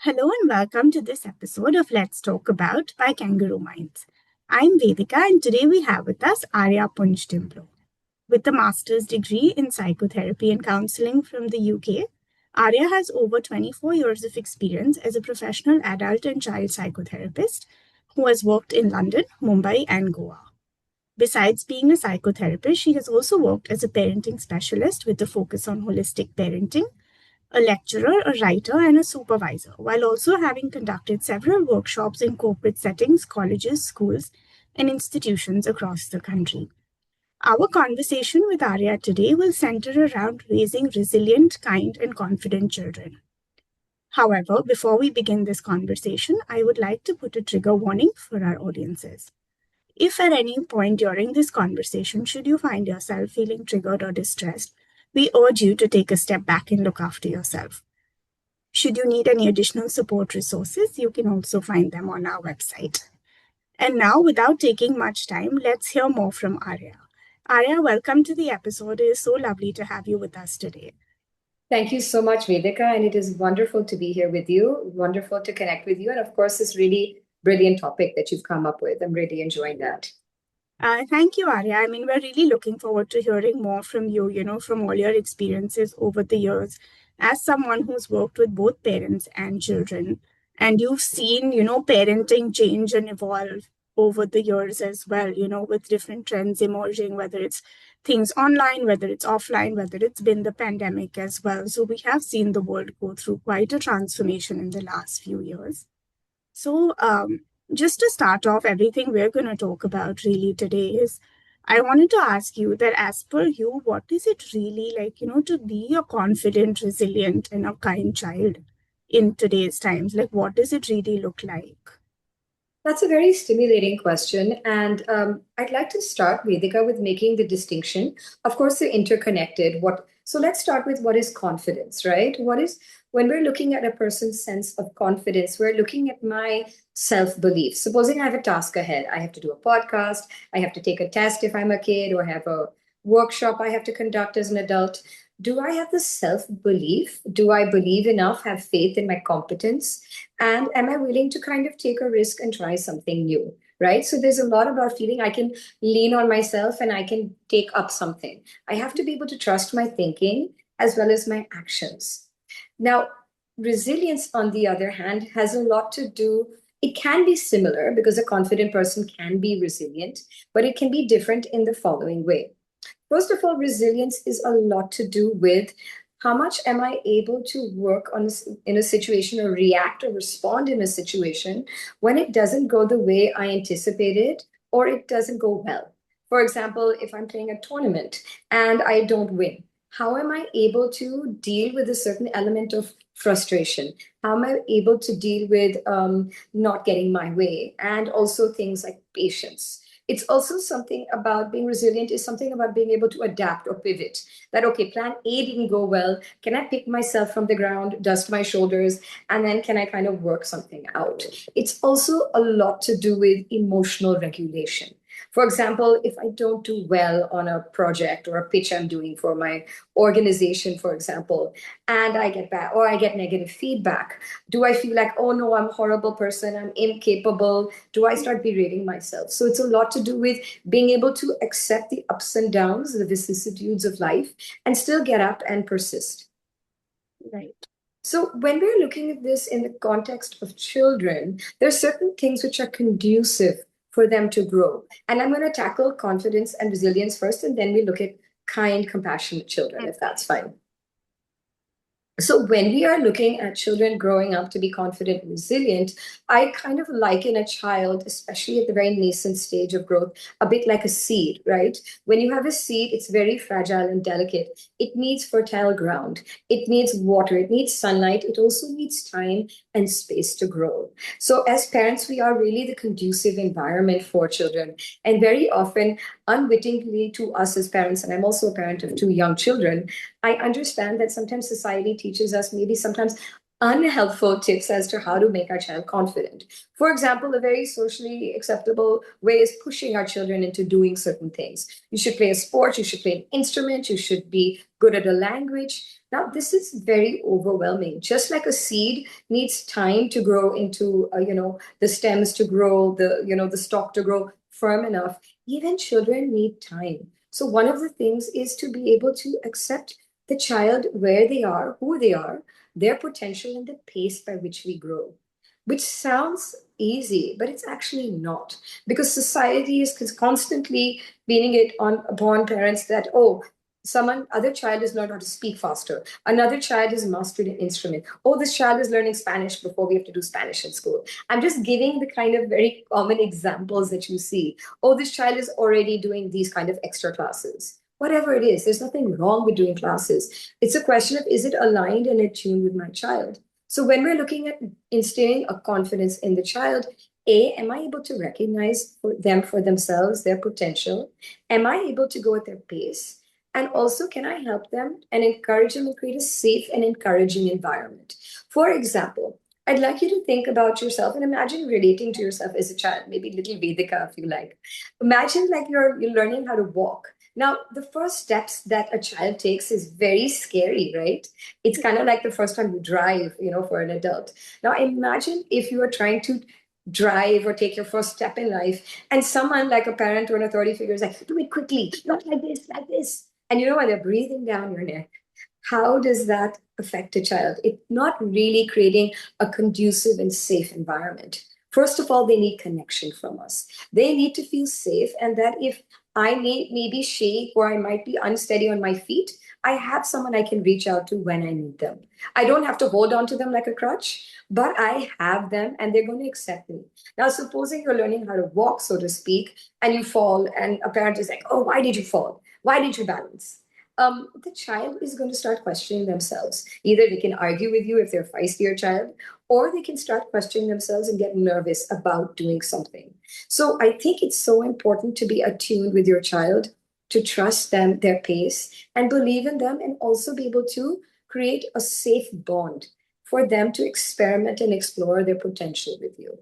Hello and welcome to this episode of Let's Talk About by Kangaroo Minds. I'm Vedika and today we have with us Arya Punj Timblo. With a master's degree in psychotherapy and counseling from the UK, Arya has over 24 years of experience as a professional adult and child psychotherapist who has worked in London, Mumbai, and Goa. Besides being a psychotherapist, she has also worked as a parenting specialist with a focus on holistic parenting, a lecturer, a writer, and a supervisor, while also having conducted several workshops in corporate settings, colleges, schools, and institutions across the country. Our conversation with Arya today will center around raising resilient, kind, and confident children. However, before we begin this conversation, I would like to put a trigger warning for our audiences. If at any point during this conversation, should you find yourself feeling triggered or distressed, we urge you to take a step back and look after yourself. Should you need any additional support resources, you can also find them on our website. And now, without taking much time, let's hear more from Arya. Arya, welcome to the episode. It is so lovely to have you with us today. Thank you so much, Vedika. And it is wonderful to be here with you, wonderful to connect with you. And of course, this really brilliant topic that you've come up with. I'm really enjoying that. Thank you, Arya. I mean, we're really looking forward to hearing more from you, from all your experiences over the years as someone who's worked with both parents and children. And you've seen, parenting change and evolve over the years as well, with different trends emerging, whether it's things online, whether it's offline, whether it's been the pandemic as well. So we have seen the world go through quite a transformation in the last few years. So, just to start off, everything we're going to talk about really today is I wanted to ask you that as per you, what is it really like, to be a confident, resilient, and a kind child in today's times? Like, what does it really look like? That's a very stimulating question. And I'd like to start, Vedika, with making the distinction. Of course, they're interconnected. So let's start with what is confidence, right? When we're looking at a person's sense of confidence, we're looking at my self-belief. Supposing I have a task ahead, I have to do a podcast, I have to take a test if I'm a kid, or have a workshop I have to conduct as an adult. Do I have the self-belief? Do I believe enough, have faith in my competence? And am I willing to kind of take a risk and try something new? Right. So there's a lot about feeling I can lean on myself and I can take up something. I have to be able to trust my thinking as well as my actions. Now, resilience, on the other hand, has a lot to do. It can be similar because a confident person can be resilient, but it can be different in the following way. First of all, resilience is a lot to do with how much am I able to work in a situation or react or respond in a situation when it doesn't go the way I anticipated or it doesn't go well. For example, if I'm playing a tournament and I don't win, how am I able to deal with a certain element of frustration? How am I able to deal with not getting my way? And also things like patience. It's also something about being resilient is something about being able to adapt or pivot. That, okay, plan A didn't go well. Can I pick myself from the ground, dust my shoulders, and then can I kind of work something out? It's also a lot to do with emotional regulation. For example, if I don't do well on a project or a pitch I'm doing for my organization, for example, and I get bad or I get negative feedback, do I feel like, oh no, I'm a horrible person, I'm incapable? Do I start berating myself? So it's a lot to do with being able to accept the ups and downs, the vicissitudes of life, and still get up and persist. Right. So when we're looking at this in the context of children, there are certain things which are conducive for them to grow. And I'm going to tackle confidence and resilience first, and then we look at kind, compassionate children, if that's fine. So when we are looking at children growing up to be confident and resilient, I kind of liken a child, especially at the very nascent stage of growth, a bit like a seed, right? When you have a seed, it's very fragile and delicate. It needs fertile ground. It needs water. It needs sunlight. It also needs time and space to grow. So as parents, we are really the conducive environment for children. And very often, unwittingly to us as parents, and I'm also a parent of two young children, I understand that sometimes society teaches us maybe sometimes unhelpful tips as to how to make our child confident. For example, a very socially acceptable way is pushing our children into doing certain things. You should play a sport, you should play an instrument, you should be good at a language. Now, this is very overwhelming. Just like a seed needs time to grow into, the stems to grow, the stalk to grow firm enough, even children need time. So one of the things is to be able to accept the child where they are, who they are, their potential, and the pace by which we grow, which sounds easy, but it's actually not, because society is constantly beating it on upon parents that, oh, someone other child has learned how to speak faster, another child has mastered an instrument, oh, this child is learning Spanish before we have to do Spanish in school. I'm just giving the kind of very common examples that you see. Oh, this child is already doing these kind of extra classes. Whatever it is, there's nothing wrong with doing classes. It's a question of, is it aligned and attuned with my child? So when we're looking at instilling a confidence in the child, A, am I able to recognize them for themselves, their potential? Am I able to go at their pace? And also, can I help them and encourage them and create a safe and encouraging environment? For example, I'd like you to think about yourself and imagine relating to yourself as a child, maybe little Vedika if you like. Imagine like you're learning how to walk. Now, the first steps that a child takes is very scary, right? It's kind of like the first time you drive, for an adult. Now, imagine if you are trying to drive or take your first step in life, and someone like a parent or an authority figure is like, do it quickly, not like this, like this. And when they're breathing down your neck, how does that affect a child? It's not really creating a conducive and safe environment. First of all, they need connection from us. They need to feel safe, and that if I may maybe shake or I might be unsteady on my feet, I have someone I can reach out to when I need them. I don't have to hold on to them like a crutch, but I have them and they're going to accept me. Now, supposing you're learning how to walk, so to speak, and you fall, and a parent is like, oh, why did you fall? Why didn't you balance? The child is going to start questioning themselves. Either they can argue with you if they're feisty or child, or they can start questioning themselves and get nervous about doing something. So I think it's so important to be attuned with your child, to trust them, their pace, and believe in them, and also be able to create a safe bond for them to experiment and explore their potential with you.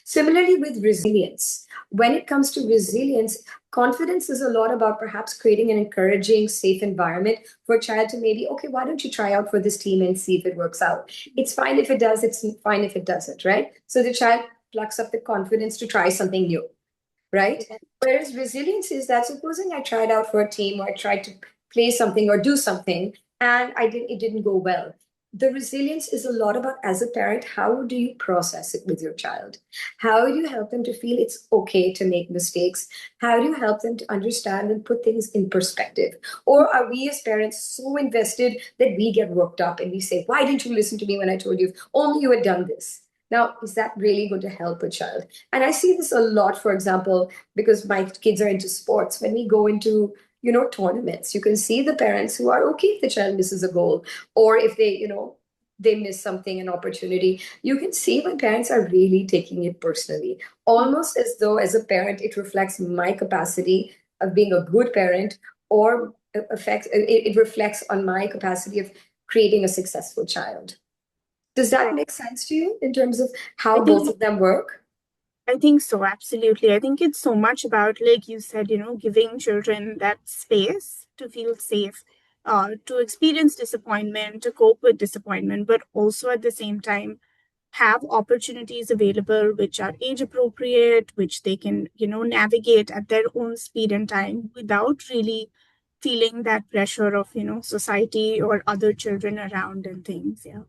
Similarly, with resilience, when it comes to resilience, confidence is a lot about perhaps creating an encouraging, safe environment for a child to maybe, okay, why don't you try out for this team and see if it works out? It's fine if it does, it's fine if it doesn't, right? So the child plucks up the confidence to try something new, right? Whereas resilience is that, supposing I tried out for a team or I tried to play something or do something and it didn't go well. The resilience is a lot about, as a parent, how do you process it with your child? How do you help them to feel it's okay to make mistakes? How do you help them to understand and put things in perspective? Or are we as parents so invested that we get worked up and we say, why didn't you listen to me when I told you? If only you had done this. Now, is that really going to help a child? And I see this a lot, for example, because my kids are into sports. When we go into tournaments, you can see the parents who are okay if the child misses a goal, or if they miss something, an opportunity. You can see when parents are really taking it personally, almost as though as a parent it reflects my capacity of being a good parent, or it reflects on my capacity of creating a successful child. Does that Right. make sense to you in terms of I how both think of them work? I think so, absolutely. I think it's so much about, like you said, giving children that space to feel safe, to experience disappointment, to cope with disappointment, but also at the same time have opportunities available which are age appropriate, which they can, navigate at their own speed and time without really feeling that pressure of, society or other children around and things. Yeah.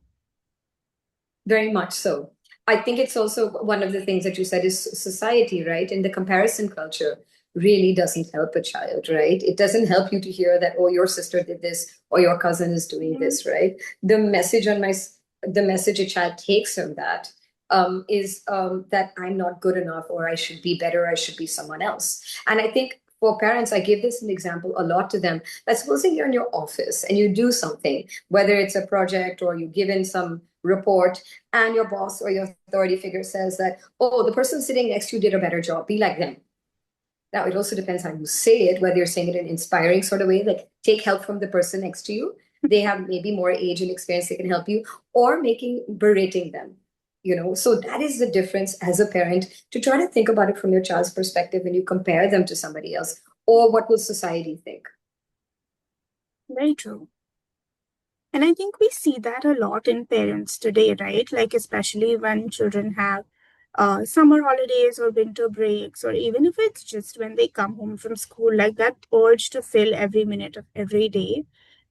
Very much so. I think it's also one of the things that you said is society, right? And the comparison culture really doesn't help a child, right? It doesn't help you to hear that, oh, your sister did this or your cousin is doing Mhm. this, right? The message a child takes from that is that I'm not good enough, or I should be better, I should be someone else. And I think for parents, I give this an example a lot to them. That supposing you're in your office and you do something, whether it's a project or you give in some report, and your boss or your authority figure says that, oh, the person sitting next to you did a better job, be like them. Now, it also depends how you say it, whether you're saying it in an inspiring sort of way, like take help from the person next to you. they have maybe more age and experience, they can help you, or making berating them. So that is the difference as a parent, to try to think about it from your child's perspective when you compare them to somebody else, or what will society think. Very true. And I think we see that a lot in parents today, right? Like, especially when children have summer holidays or winter breaks, or even if it's just when they come home from school, like that urge to fill every minute of every day.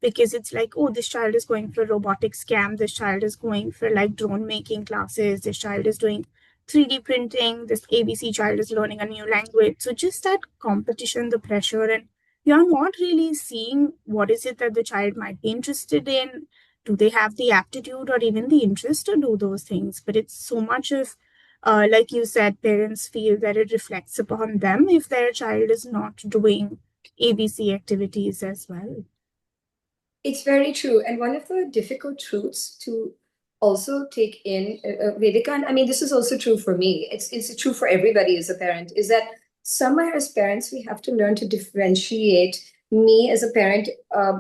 Because it's like, oh, this child is going for robotics camp, this child is going for like drone making classes, this child is doing 3D printing, this ABC child is learning a new language. So just that competition, the pressure, and you're not really seeing what is it that the child might be interested in. Do they have the aptitude or even the interest to do those things? But it's so much of, like you said, parents feel that it reflects upon them if their child is not doing ABC activities as well. It's very true. And one of the difficult truths to also take in, Vedika, and I mean, this is also true for me, it's true for everybody as a parent, is that somewhere as parents, we have to learn to differentiate me as a parent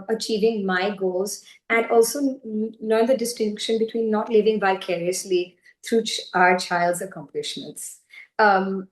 achieving my goals, and also learn the distinction between not living vicariously through our child's accomplishments. One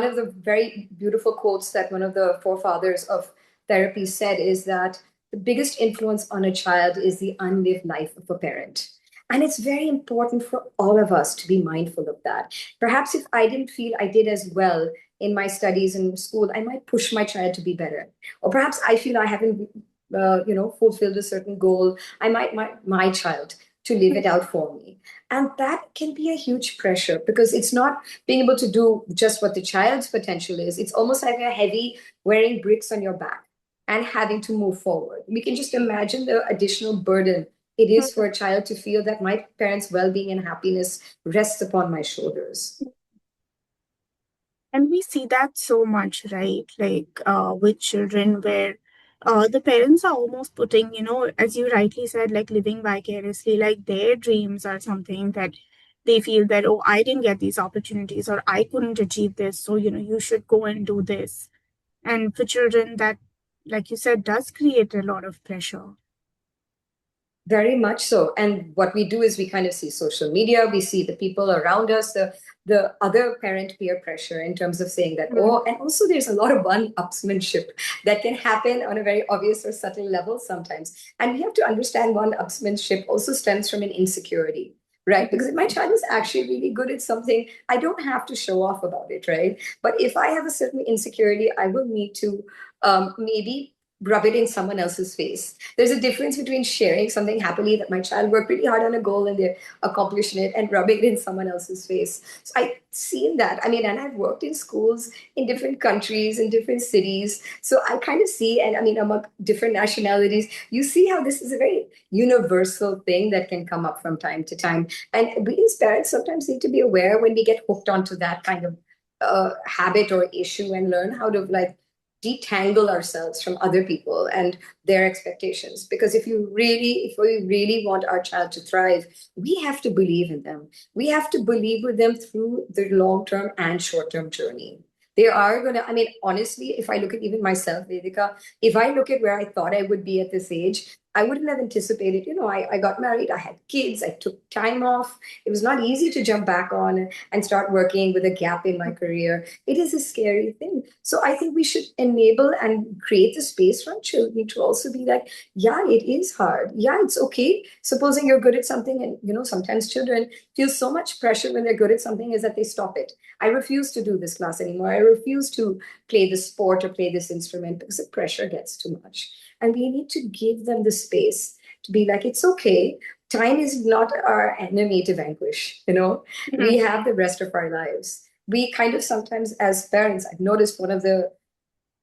of the very beautiful quotes that one of the forefathers of therapy said is that the biggest influence on a child is the unlived life of a parent. And it's very important for all of us to be mindful of that. Perhaps if I didn't feel I did as well in my studies in school, I might push my child to be better. Or perhaps I feel I haven't, fulfilled a certain goal. I might my child to live it out for me. And that can be a huge pressure, because it's not being able to do just what the child's potential is. It's almost like a heavy wearing bricks on your back and having to move forward. We can just imagine the additional burden it is for a child to feel that my parents' well being and happiness rests upon my shoulders. And we see that so much, right? Like with children, where the parents are almost putting, as you rightly said, like living vicariously, like their dreams are something that they feel that, oh, I didn't get these opportunities or I couldn't achieve this. So, you should go and do this. And for children, that, like you said, does create a lot of pressure. Very much so. And what we do is we kind of see social media, we see the people around us, the other parent peer pressure in terms of saying that, Mm-hmm. oh, and also there's a lot of one-upsmanship that can happen on a very obvious or subtle level sometimes. And we have to understand one-upsmanship also stems from an insecurity. Right? Because if my child is actually really good at something, I don't have to show off about it, right? But if I have a certain insecurity, I will need to maybe rub it in someone else's face. There's a difference between sharing something happily that my child worked really hard on a goal and they're accomplishing it, and rubbing it in someone else's face. So I've seen that. I mean, and I've worked in schools in different countries, in different cities. So I kind of see, and I mean, among different nationalities, you see how this is a very universal thing that can come up from time to time. And we as parents sometimes need to be aware when we get hooked onto that kind of habit or issue, and learn how to like detangle ourselves from other people and their expectations. Because if we really want our child to thrive, we have to believe in them. We have to believe with them through the long-term and short-term journey. They are going to, I mean, honestly, if I look at even myself, Vedika, if I look at where I thought I would be at this age, I wouldn't have anticipated, I got married, I had kids, I took time off. It was not easy to jump back on and start working with a gap in my career. It is a scary thing. So I think we should enable and create the space for children to also be like, yeah, it is hard. Yeah, it's okay. Supposing you're good at something, and sometimes children feel so much pressure when they're good at something is that they stop it. I refuse to do this class anymore. I refuse to play this sport or play this instrument because the pressure gets too much. And we need to give them the space to be like, it's okay. Time is not our enemy to vanquish. We have the rest of our lives. We kind of sometimes, as parents, I've noticed one of the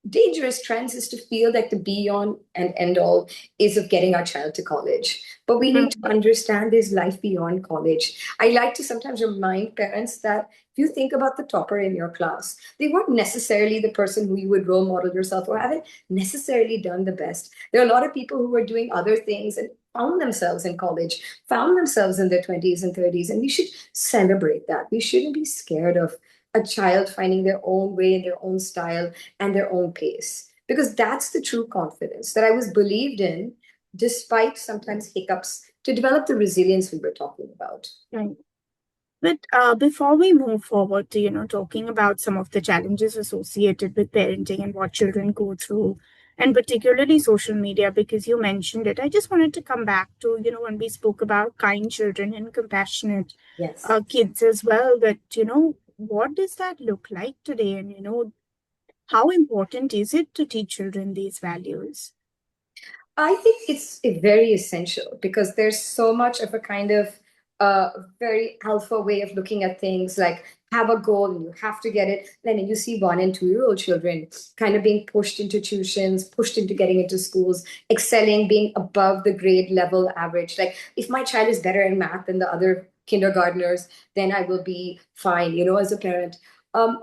dangerous trends is to feel like the be on and end all is of getting our child to college. But we need to understand there's life beyond college. I like to sometimes remind parents that if you think about the topper in your class, they weren't necessarily the person who you would role model yourself, or haven't necessarily done the best. There are a lot of people who are doing other things and found themselves in college, found themselves in their 20s and 30s, and we should celebrate that. We shouldn't be scared of a child finding their own way and their own style and their own pace. Because that's the true confidence that I was believed in despite sometimes hiccups, to develop the resilience we were talking about. Right. But before we move forward to, talking about some of the challenges associated with parenting and what children go through, and particularly social media, because you mentioned it, I just wanted to come back to, when we spoke about kind children and compassionate Yes. kids as well, that, what does that look like today? And, how important is it to teach children these values? I think it's very essential because there's so much of a kind of very alpha way of looking at things, like have a goal and you have to get it. Then you see 1 and 2 year old children kind of being pushed into tuitions, pushed into getting into schools, excelling, being above the grade level average. Like if my child is better in math than the other kindergartners, then I will be fine, as a parent. Um,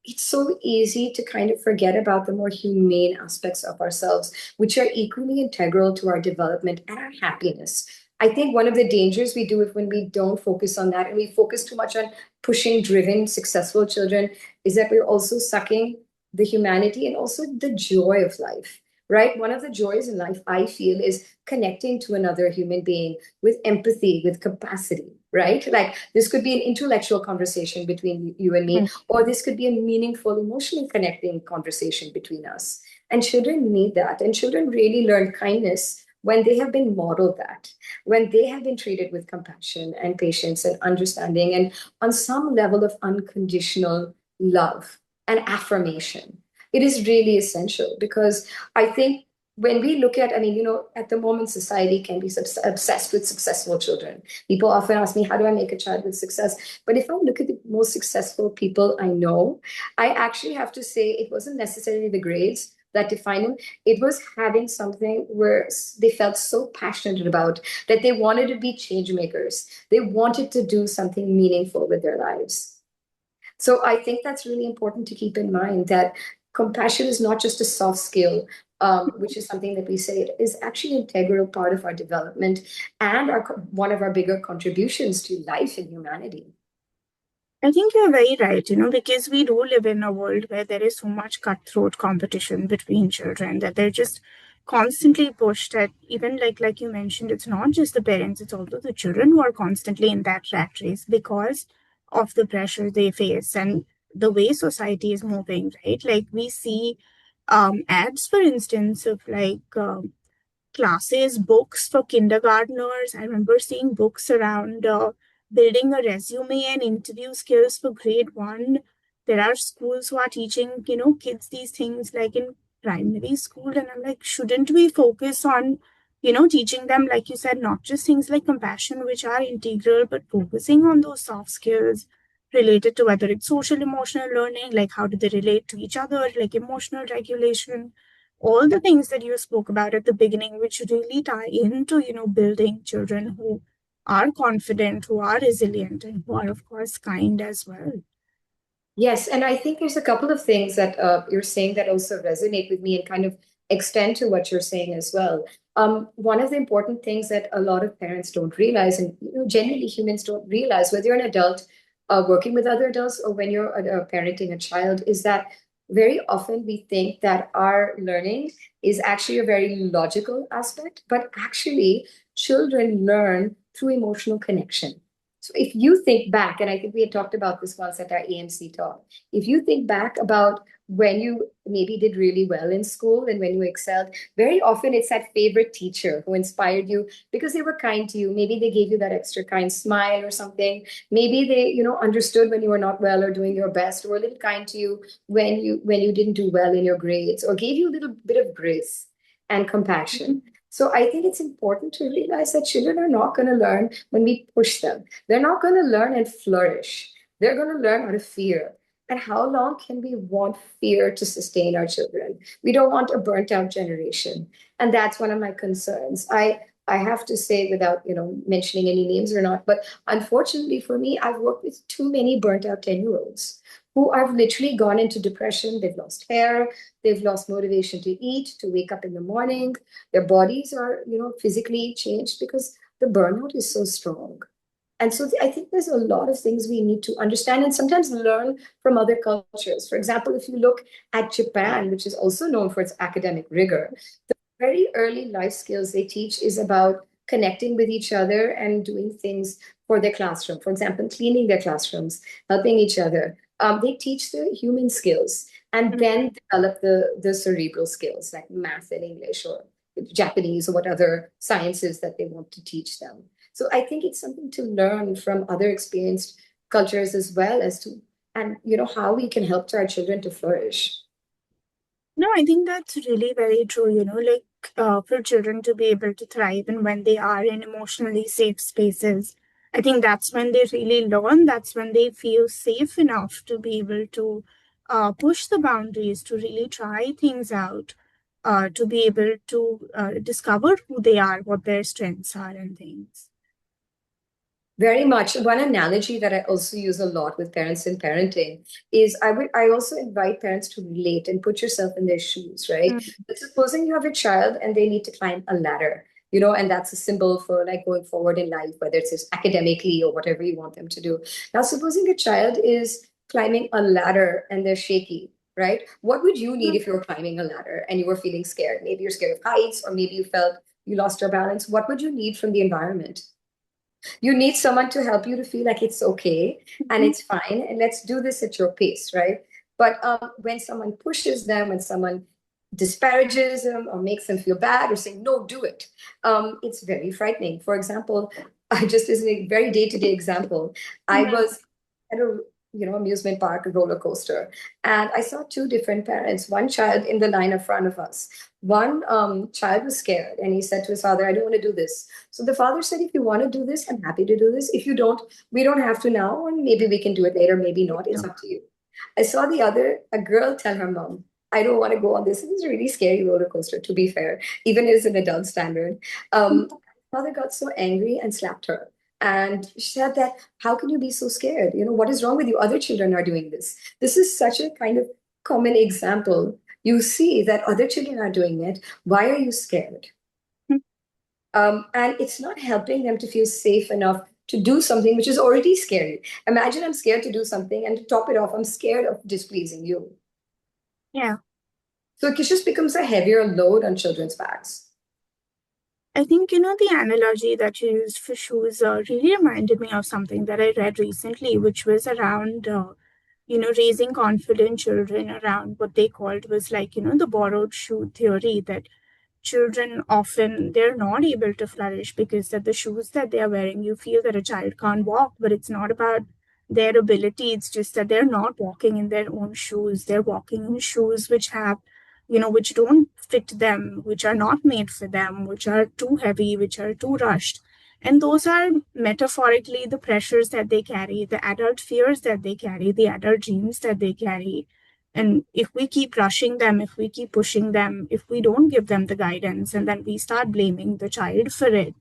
it's so easy to kind of forget about the more humane aspects of ourselves, which are equally integral to our development and our happiness. I think one of the dangers we do is when we don't focus on that and we focus too much on pushing driven, successful children, is that we're also sucking the humanity and also the joy of life, right? One of the joys in life, I feel, is connecting to another human being with empathy, with capacity, right? Like this could be an intellectual conversation between you and me, or this could be a meaningful, emotionally connecting conversation between us. And children need that. And children really learn kindness when they have been modeled that, when they have been treated with compassion and patience and understanding, and on some level of unconditional love and affirmation. It is really essential because I think when we look at, I mean, at the moment, society can be obsessed with successful children. People often ask me, how do I make a child with success? But if I look at the most successful people I know, I actually have to say it wasn't necessarily the grades that defined them. It was having something where they felt so passionate about that they wanted to be change makers. They wanted to do something meaningful with their lives. So I think that's really important to keep in mind that compassion is not just a soft skill, which is something that we say it is actually an integral part of our development and one of our bigger contributions to life and humanity. I think you're very right, because we do live in a world where there is so much cutthroat competition between children that they're just constantly pushed at, even like you mentioned, it's not just the parents, it's also the children who are constantly in that rat race because of the pressure they face and the way society is moving, right? Like we see ads, for instance, of classes, books for kindergartners. I remember seeing books around building a resume and interview skills for grade one. There are schools who are teaching, kids these things like in primary school. And I'm like, shouldn't we focus on, teaching them, like you said, not just things like compassion, which are integral, but focusing on those soft skills related to whether it's social emotional learning, like how do they relate to each other, like emotional regulation, all the things that you spoke about at the beginning, which really tie into, building children who are confident, who are resilient, and who are, of course, kind as well. Yes, and I think there's a couple of things that you're saying that also resonate with me and kind of extend to what you're saying as well. One of the important things that a lot of parents don't realize, and generally humans don't realize, whether you're an adult working with other adults or when you're parenting a child, is that very often we think that our learning is actually a very logical aspect, but actually children learn through emotional connection. So if you think back, and I think we had talked about this once at our AMC talk, if you think back about when you maybe did really well in school and when you excelled, very often it's that favorite teacher who inspired you because they were kind to you. Maybe they gave you that extra kind smile or something. Maybe they, understood when you were not well or doing your best, or were a little kind to you when you didn't do well in your grades, or gave you a little bit of grace and compassion. So I think it's important to realize that children are not going to learn when we push them. They're not going to learn and flourish. They're going to learn out of fear. And how long can we want fear to sustain our children? We don't want a burnt out generation. And that's one of my concerns. I have to say, without mentioning any names or not, but unfortunately for me, I've worked with too many burnt out 10-year-olds who have literally gone into depression. They've lost hair, they've lost motivation to eat, to wake up in the morning. Their bodies are, physically changed because the burnout is so strong. And so I think there's a lot of things we need to understand and sometimes learn from other cultures. For example, if you look at Japan, which is also known for its academic rigor, very early life skills they teach is about connecting with each other and doing things for their classroom. For example, cleaning their classrooms, helping each other. They teach the human skills and then develop the cerebral skills like math and English or Japanese or what other sciences that they want to teach them. So I think it's something to learn from other experienced cultures as well as to, and how we can help our children to flourish. No, I think that's really very true. Like for children to be able to thrive and when they are in emotionally safe spaces, I think that's when they really learn. That's when they feel safe enough to be able to push the boundaries, to really try things out, to be able to discover who they are, what their strengths are, and things. Very much. One analogy that I also use a lot with parents in parenting is I also invite parents to relate and put yourself in their shoes, right? Mm, But supposing you have a child and they need to climb a ladder, and that's a symbol for like going forward in life, whether it's just academically or whatever you want them to do. Now, supposing a child is climbing a ladder and they're shaky, right? What would you need if you were climbing a ladder and you were feeling scared? Maybe you're scared of heights, or maybe you felt you lost your balance. What would you need from the environment? You need someone to help you to feel like it's okay and mhm. it's fine, and let's do this at your pace, right? But when someone pushes them, when someone disparages them or makes them feel bad or saying no, do it, it's very frightening. For example, I just as a very day-to-day example, I Mhm. was at a amusement park, a roller coaster, and I saw two different parents, one child in the line in front of us. One child was scared and he said to his father, I don't want to do this. So the father said, if you want to do this, I'm happy to do this. If you don't, we don't have to now, and maybe we can do it later, maybe not. It's No. up to you. I saw a girl tell her mom, I don't want to go on this. It was a really scary roller coaster, to be fair, even as an adult standard. Mother got so angry and slapped her. And she said that, how can you be so scared? What is wrong with you? Other children are doing this. This is such a kind of common example. You see that other children are doing it. Why are you scared? And it's not helping them to feel safe enough to do something which is already scary. Imagine I'm scared to do something, and to top it off, I'm scared of displeasing you. Yeah. So it just becomes a heavier load on children's backs. I think, the analogy that you used for shoes really reminded me of something that I read recently, which was around, raising confident children around what they called was like, the borrowed shoe theory that children often they're not able to flourish because that the shoes that they are wearing, you feel that a child can't walk, but it's not about their ability. It's just that they're not walking in their own shoes. They're walking in shoes which have which don't fit them, which are not made for them, which are too heavy, which are too rushed. And those are metaphorically the pressures that they carry, the adult fears that they carry, the adult dreams that they carry. And if we keep rushing them, if we keep pushing them, if we don't give them the guidance, and then we start blaming the child for it,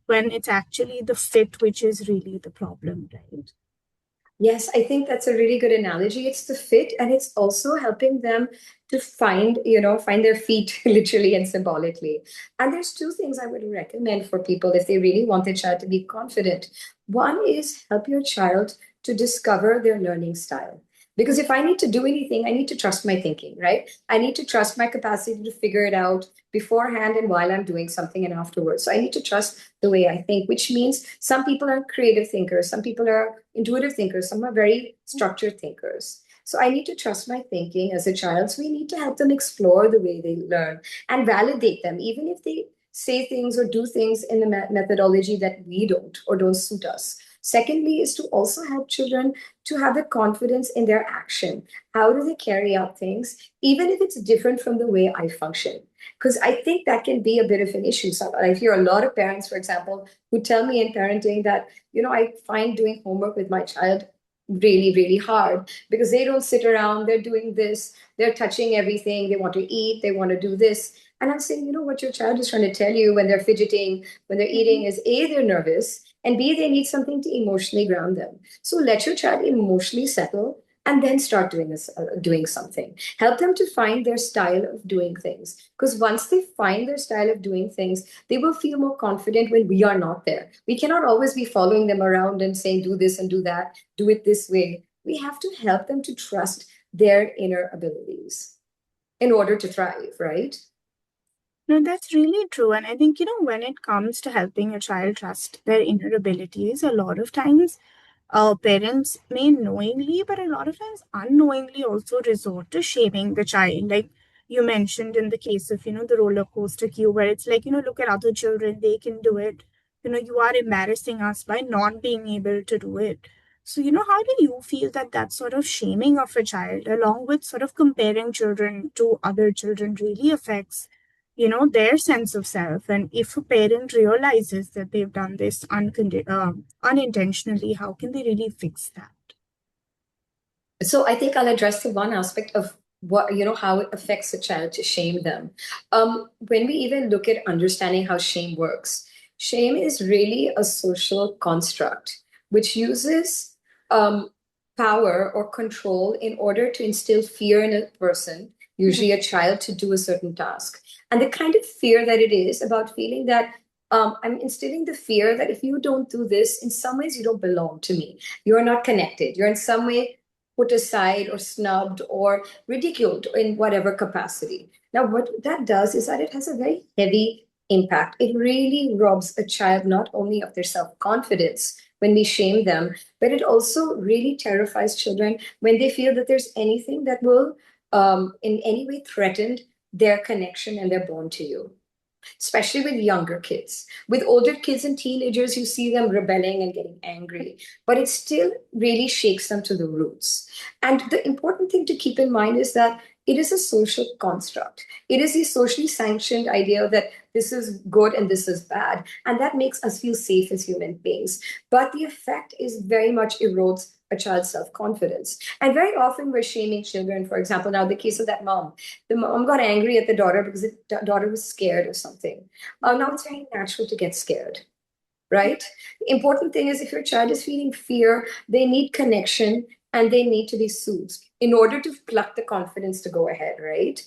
when it's actually the fit which is really the problem, right? Yes, I think that's a really good analogy. It's the fit, and it's also helping them to find their feet literally and symbolically. And there's two things I would recommend for people if they really want their child to be confident. One is help your child to discover their learning style. Because if I need to do anything, I need to trust my thinking, right? I need to trust my capacity to figure it out beforehand and while I'm doing something and afterwards. So I need to trust the way I think, which means some people are creative thinkers, some people are intuitive thinkers, some are very structured thinkers. So I need to trust my thinking as a child. So we need to help them explore the way they learn and validate them, even if they say things or do things in the methodology that we don't or don't suit us. Secondly, is to also help children to have the confidence in their action. How do they carry out things, even if it's different from the way I function? Because I think that can be a bit of an issue. So I hear a lot of parents, for example, who tell me in parenting that, I find doing homework with my child really, really hard because they don't sit around, they're doing this, they're touching everything, they want to eat, they want to do this. And I'm saying, what your child is trying to tell you when they're fidgeting, when they're eating is A, they're nervous, and B, they need something to emotionally ground them. So let your child emotionally settle and then start doing something. Help them to find their style of doing things. Because once they find their style of doing things, they will feel more confident when we are not there. We cannot always be following them around and saying, do this and do that, do it this way. We have to help them to trust their inner abilities in order to thrive, right? No, that's really true. And I think, when it comes to helping a child trust their inner abilities, a lot of times parents may knowingly, but a lot of times unknowingly also resort to shaming the child. Like you mentioned in the case of, the roller coaster queue, where it's like, look at other children, they can do it. You are embarrassing us by not being able to do it. So, how do you feel that that sort of shaming of a child, along with sort of comparing children to other children, really affects, their sense of self? And if a parent realizes that they've done this unintentionally, how can they really fix that? So I think I'll address the one aspect of what, how it affects a child to shame them. When we even look at understanding how shame works, shame is really a social construct which uses power or control in order to instill fear in a person, usually a child, to do a certain task. And the kind of fear that it is about feeling that I'm instilling the fear that if you don't do this, in some ways you don't belong to me. You're not connected. You're in some way put aside or snubbed or ridiculed in whatever capacity. Now, what that does is that it has a very heavy impact. It really robs a child not only of their self confidence when we shame them, but it also really terrifies children when they feel that there's anything that will, in any way, threaten their connection and their bond to you, especially with younger kids. With older kids and teenagers, you see them rebelling and getting angry, but it still really shakes them to the roots. And the important thing to keep in mind is that it is a social construct. It is the socially sanctioned idea that this is good and this is bad. And that makes us feel safe as human beings. But the effect is very much erodes a child's self confidence. And very often we're shaming children. For example, now the case of that mom, the mom got angry at the daughter because the daughter was scared or something. Now it's very natural to get scared, right? The important thing is if your child is feeling fear, they need connection and they need to be soothed in order to pluck the confidence to go ahead, right?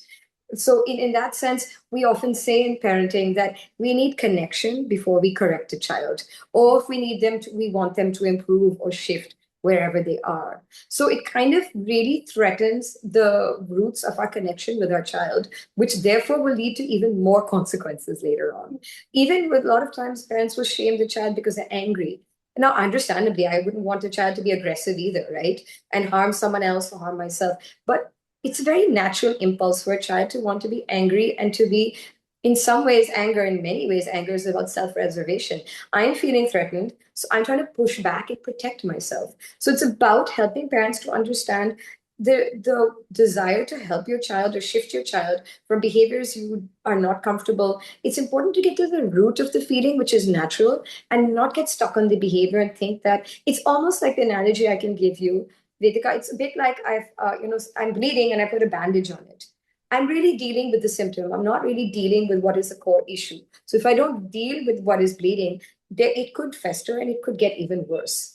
So in that sense, we often say in parenting that we need connection before we correct a child, or if we need them to, we want them to improve or shift wherever they are. So it kind of really threatens the roots of our connection with our child, which therefore will lead to even more consequences later on. Even with a lot of times, parents will shame the child because they're angry. Now, understandably, I wouldn't want a child to be aggressive either, right? And harm someone else or harm myself. But it's a very natural impulse for a child to want to be angry and to be, in some ways, anger, in many ways, anger is about self-preservation. I'm feeling threatened, so I'm trying to push back and protect myself. So it's about helping parents to understand the desire to help your child or shift your child from behaviors you are not comfortable. It's important to get to the root of the feeling, which is natural, and not get stuck on the behavior and think that it's almost like the analogy I can give you, Vedika. It's a bit like I'm bleeding and I put a bandage on it. I'm really dealing with the symptom. I'm not really dealing with what is the core issue. So if I don't deal with what is bleeding, it could fester and it could get even worse.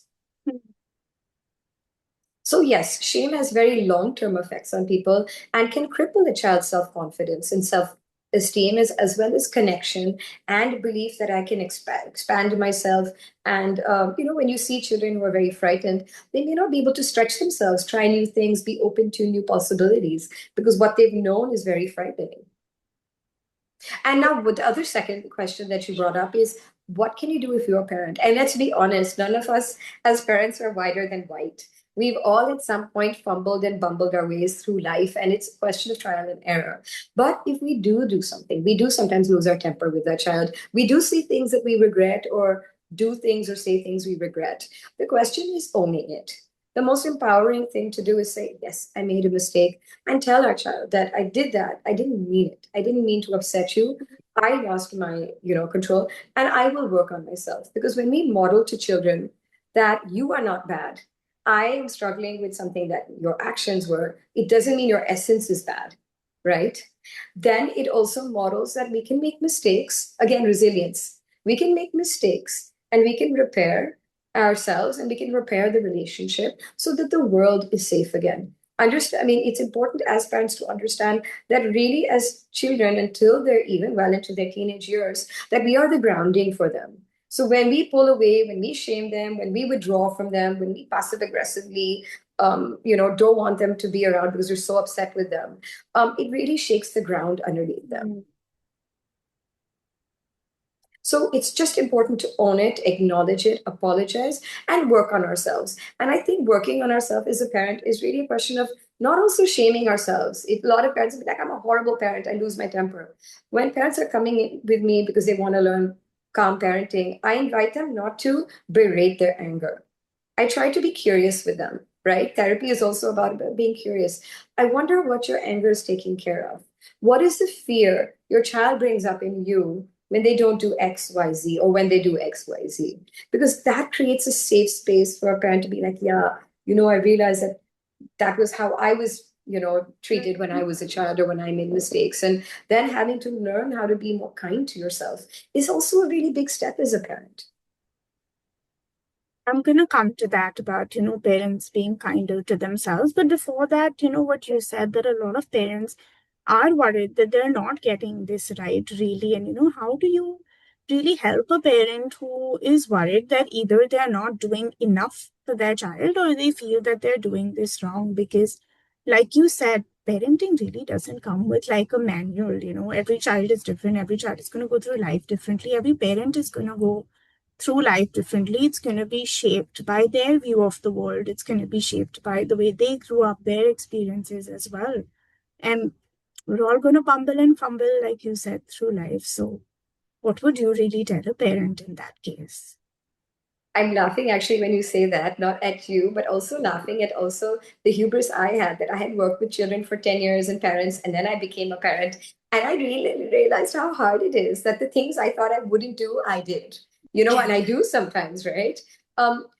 So, yes, shame has very long term effects on people and can cripple a child's self confidence and self esteem, as well as connection and belief that I can expand myself. And, when you see children who are very frightened, they may not be able to stretch themselves, try new things, be open to new possibilities because what they've known is very frightening. And now, what the other second question that you brought up is, what can you do if you're a parent? And let's be honest, none of us as parents are whiter than white. We've all at some point fumbled and bumbled our ways through life, and it's a question of trial and error. But if we do something, we do sometimes lose our temper with our child. We do see things that we regret, or do things or say things we regret. The question is owning it. The most empowering thing to do is say, yes, I made a mistake, and tell our child that I did that. I didn't mean it. I didn't mean to upset you. I lost my, control, and I will work on myself. Because when we model to children that you are not bad, I am struggling with something that your actions were, it doesn't mean your essence is bad, right? Then it also models that we can make mistakes. Again, resilience. We can make mistakes and we can repair ourselves and we can repair the relationship so that the world is safe again. Understand, I mean, it's important as parents to understand that really as children, until they're even well into their teenage years, that we are the grounding for them. So when we pull away, when we shame them, when we withdraw from them, when we passive aggressively, don't want them to be around because we're so upset with them, it really shakes the ground underneath them. So it's just important to own it, acknowledge it, apologize, and work on ourselves. And I think working on ourselves as a parent is really a question of not also shaming ourselves. A lot of parents will be like, I'm a horrible parent, I lose my temper. When parents are coming in with me because they want to learn calm parenting, I invite them not to berate their anger. I try to be curious with them, right? Therapy is also about being curious. I wonder what your anger is taking care of. What is the fear your child brings up in you when they don't do X, Y, Z, or when they do X, Y, Z? Because that creates a safe space for a parent to be like, yeah, I realize that that was how I was, treated when I was a child or when I made mistakes. And then having to learn how to be more kind to yourself is also a really big step as a parent. I'm going to come to that about, parents being kinder to themselves. But before that, what you said, that a lot of parents are worried that they're not getting this right, really. And, how do you really help a parent who is worried that either they're not doing enough for their child or they feel that they're doing this wrong? Because, like you said, parenting really doesn't come with like a manual. Every child is different. Every child is going to go through life differently. Every parent is going to go through life differently. It's going to be shaped by their view of the world. It's going to be shaped by the way they grew up, their experiences as well. And we're all going to bumble and fumble, like you said, through life. So, what would you really tell a parent in that case? I'm laughing actually when you say that, not at you, but also laughing at also the hubris I had that I had worked with children for 10 years and parents, and then I became a parent. And I really realized how hard it is that the things I thought I wouldn't do, I did. Yeah. And I do sometimes, right?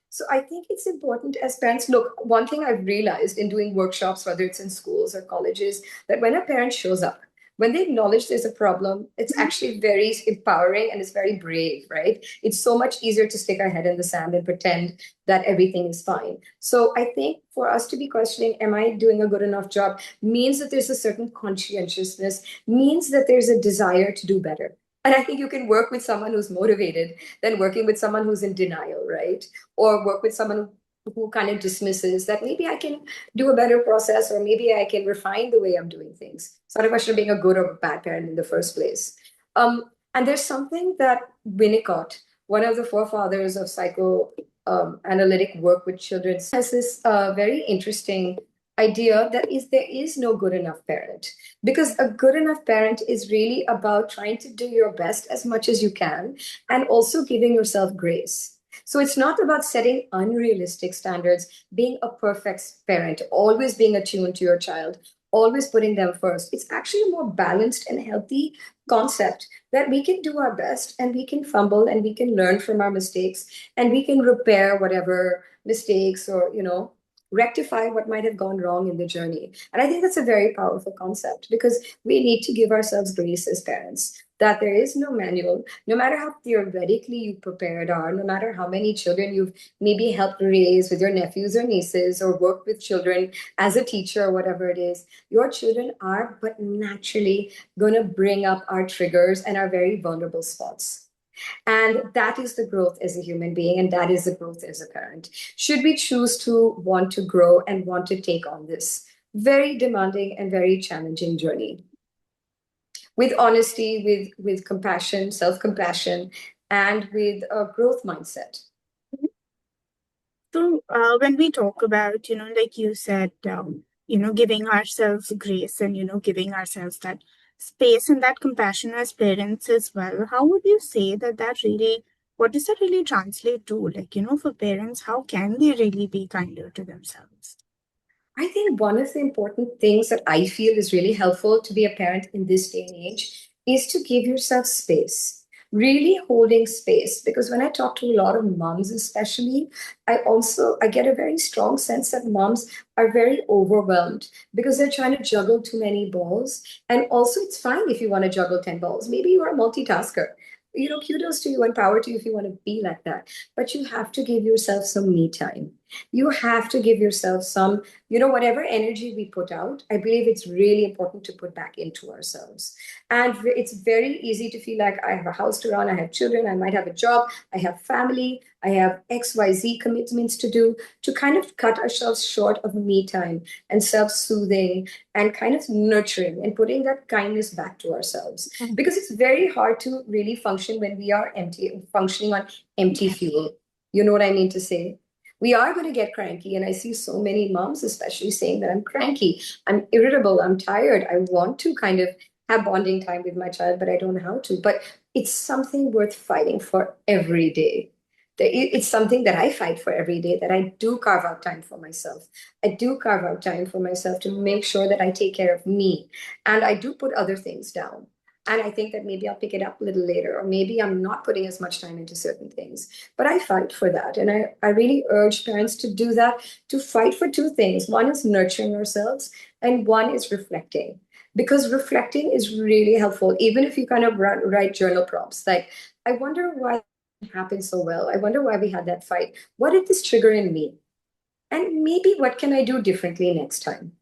So I think it's important as parents. Look, one thing I've realized in doing workshops, whether it's in schools or colleges, that when a parent shows up, when they acknowledge there's a problem, it's Mhm. actually very empowering and it's very brave, right? It's so much easier to stick our head in the sand and pretend that everything is fine. So I think for us to be questioning, am I doing a good enough job, means that there's a certain conscientiousness, means that there's a desire to do better. And I think you can work with someone who's motivated than working with someone who's in denial, right? Or work with someone who kind of dismisses that maybe I can do a better process or maybe I can refine the way I'm doing things. It's not a question of being a good or a bad parent in the first place. And there's something that Winnicott, one of the forefathers of psychoanalytic work with children, has this very interesting idea that is there is no good enough parent, because a good enough parent is really about trying to do your best as much as you can and also giving yourself grace. So it's not about setting unrealistic standards, being a perfect parent, always being attuned to your child, always putting them first. It's actually a more balanced and healthy concept that we can do our best and we can fumble and we can learn from our mistakes and we can repair whatever mistakes or, rectify what might have gone wrong in the journey. And I think that's a very powerful concept because we need to give ourselves grace as parents, that there is no manual, no matter how theoretically you prepared are, no matter how many children you've maybe helped raise with your nephews or nieces or worked with children as a teacher or whatever it is, your children are but naturally going to bring up our triggers and our very vulnerable spots. And that is the growth as a human being, and that is the growth as a parent. Should we choose to want to grow and want to take on this very demanding and very challenging journey with honesty, with compassion, self-compassion, and with a growth mindset? So, when we talk about, like you said, giving ourselves grace and, giving ourselves that space and that compassion as parents as well, how would you say that really, what does that really translate to? Like, for parents, how can they really be kinder to themselves? I think one of the important things that I feel is really helpful to be a parent in this day and age is to give yourself space, really holding space. Because when I talk to a lot of moms, especially, I get a very strong sense that moms are very overwhelmed because they're trying to juggle too many balls. And also, it's fine if you want to juggle 10 balls. Maybe you're a multitasker. Kudos to you and power to you if you want to be like that. But you have to give yourself some me time. You have to give yourself some, whatever energy we put out, I believe it's really important to put back into ourselves. And it's very easy to feel like I have a house to run, I have children, I might have a job, I have family, I have XYZ commitments to do, to kind of cut ourselves short of me time and self soothing and kind of nurturing and putting that kindness back to ourselves. Because it's very hard to really function when we are functioning on empty Yeah. fuel. You know what I mean to say? We are going to get cranky. And I see so many moms, especially, saying that I'm cranky, I'm irritable, I'm tired. I want to kind of have bonding time with my child, but I don't know how to. But it's something worth fighting for every day. It's something that I fight for every day, that I do carve out time for myself. I do carve out time for myself to make sure that I take care of me. And I do put other things down. And I think that maybe I'll pick it up a little later, or maybe I'm not putting as much time into certain things. But I fight for that. And I really urge parents to do that, to fight for two things. One is nurturing ourselves, and one is reflecting. Because reflecting is really helpful, even if you kind of write journal prompts. Like, I wonder why it happened so well. I wonder why we had that fight. What did this trigger in me? And maybe what can I do differently next time?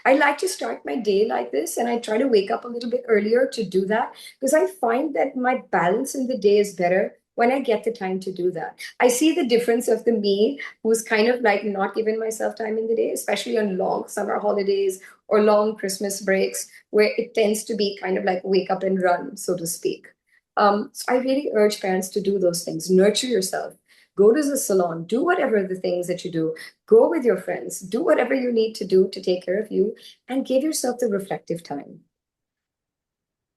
I like to start my day like this, and I try to wake up a little bit earlier to do that, because I find that my balance in the day is better when I get the time to do that. I see the difference of the me who's kind of like not giving myself time in the day, especially on long summer holidays or long Christmas breaks, where it tends to be kind of like wake up and run, so to speak. So I really urge parents to do those things. Nurture yourself. Go to the salon, do whatever the things that you do, go with your friends, do whatever you need to do to take care of you, and give yourself the reflective time.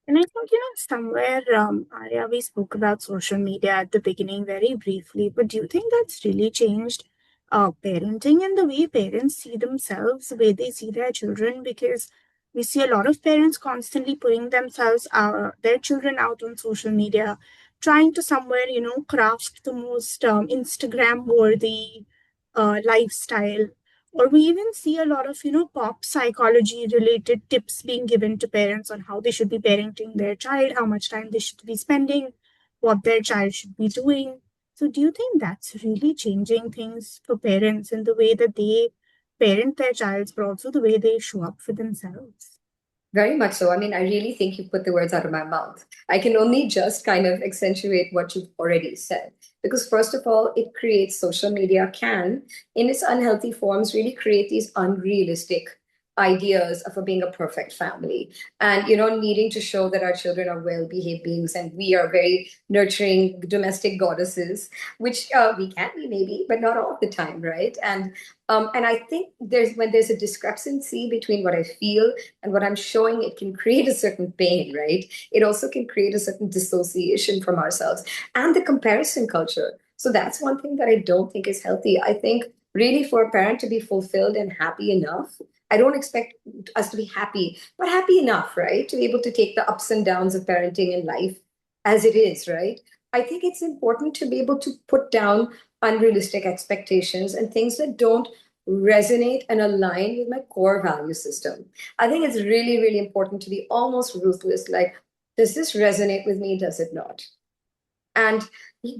And I think, somewhere, Arya, we spoke about social media at the beginning very briefly, but do you think that's really changed parenting and the way parents see themselves, the way they see their children? Because we see a lot of parents constantly putting their children out on social media, trying to somewhere, craft the most Instagram worthy lifestyle. Or we even see a lot of, pop psychology related tips being given to parents on how they should be parenting their child, how much time they should be spending, what their child should be doing. So, do you think that's really changing things for parents in the way that they parent their child, but also the way they show up for themselves? Very much so. I mean, I really think you put the words out of my mouth. I can only just kind of accentuate what you've already said. Because, first of all, it creates social media can, in its unhealthy forms, really create these unrealistic ideas of being a perfect family, and needing to show that our children are well behaved beings and we are very nurturing domestic goddesses, which we can be, maybe, but not all the time, right? And I think when there's a discrepancy between what I feel and what I'm showing, it can create a certain pain, right? It also can create a certain dissociation from ourselves and the comparison culture. So that's one thing that I don't think is healthy. I think really, for a parent to be fulfilled and happy enough, I don't expect us to be happy, but happy enough, right? To be able to take the ups and downs of parenting in life as it is, right? I think it's important to be able to put down unrealistic expectations and things that don't resonate and align with my core value system. I think it's really, really important to be almost ruthless. Like, does this resonate with me? Does it not? And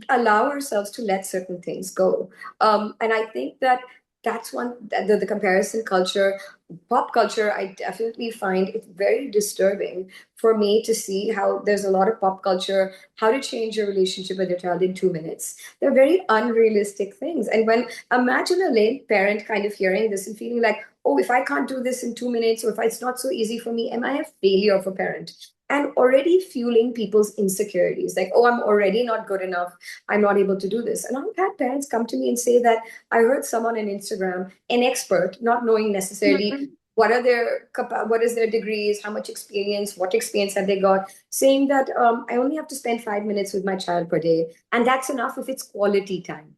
allow ourselves to let certain things go. And I think that that's one, the comparison culture, pop culture, I definitely find it very disturbing for me to see how there's a lot of pop culture, how to change your relationship with your child in 2 minutes. They're very unrealistic things. And when imagine a late parent kind of hearing this and feeling like, oh, if I can't do this in 2 minutes, or if it's not so easy for me, am I a failure of a parent? And already fueling people's insecurities, like, oh, I'm already not good enough, I'm not able to do this. And I've had parents come to me and say that I heard someone on Instagram, an expert, not knowing necessarily Mm-mm. what is their degrees, how much experience, what experience have they got, saying that I only have to spend 5 minutes with my child per day, and that's enough if it's quality time.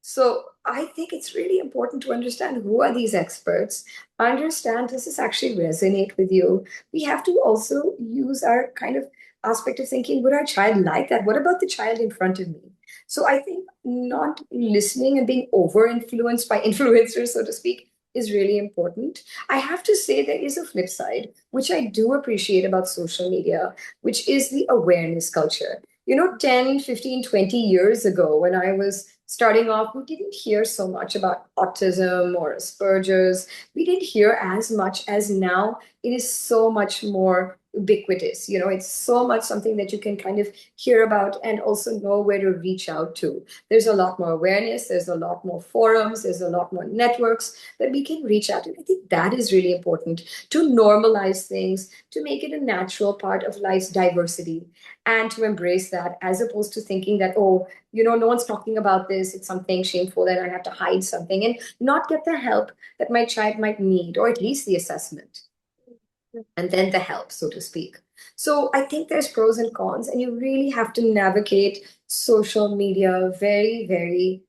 So I think it's really important to understand who are these experts, understand, does this actually resonate with you? We have to also use our kind of aspect of thinking, would our child like that? What about the child in front of me? So I think not listening and being over influenced by influencers, so to speak, is really important. I have to say there is a flip side, which I do appreciate about social media, which is the awareness culture. 10, 15, 20 years ago, when I was Starting off, we didn't hear so much about autism or Asperger's. We didn't hear as much as now. It is so much more ubiquitous. It's so much something that you can kind of hear about and also know where to reach out to. There's a lot more awareness, there's a lot more forums, there's a lot more networks that we can reach out to. I think that is really important to normalize things, to make it a natural part of life's diversity, and to embrace that as opposed to thinking that, oh, no one's talking about this, it's something shameful and I have to hide something, and not get the help that my child might need, or at least the assessment and then the help, so to speak. So I think there's pros and cons, and you really have to navigate social media very, very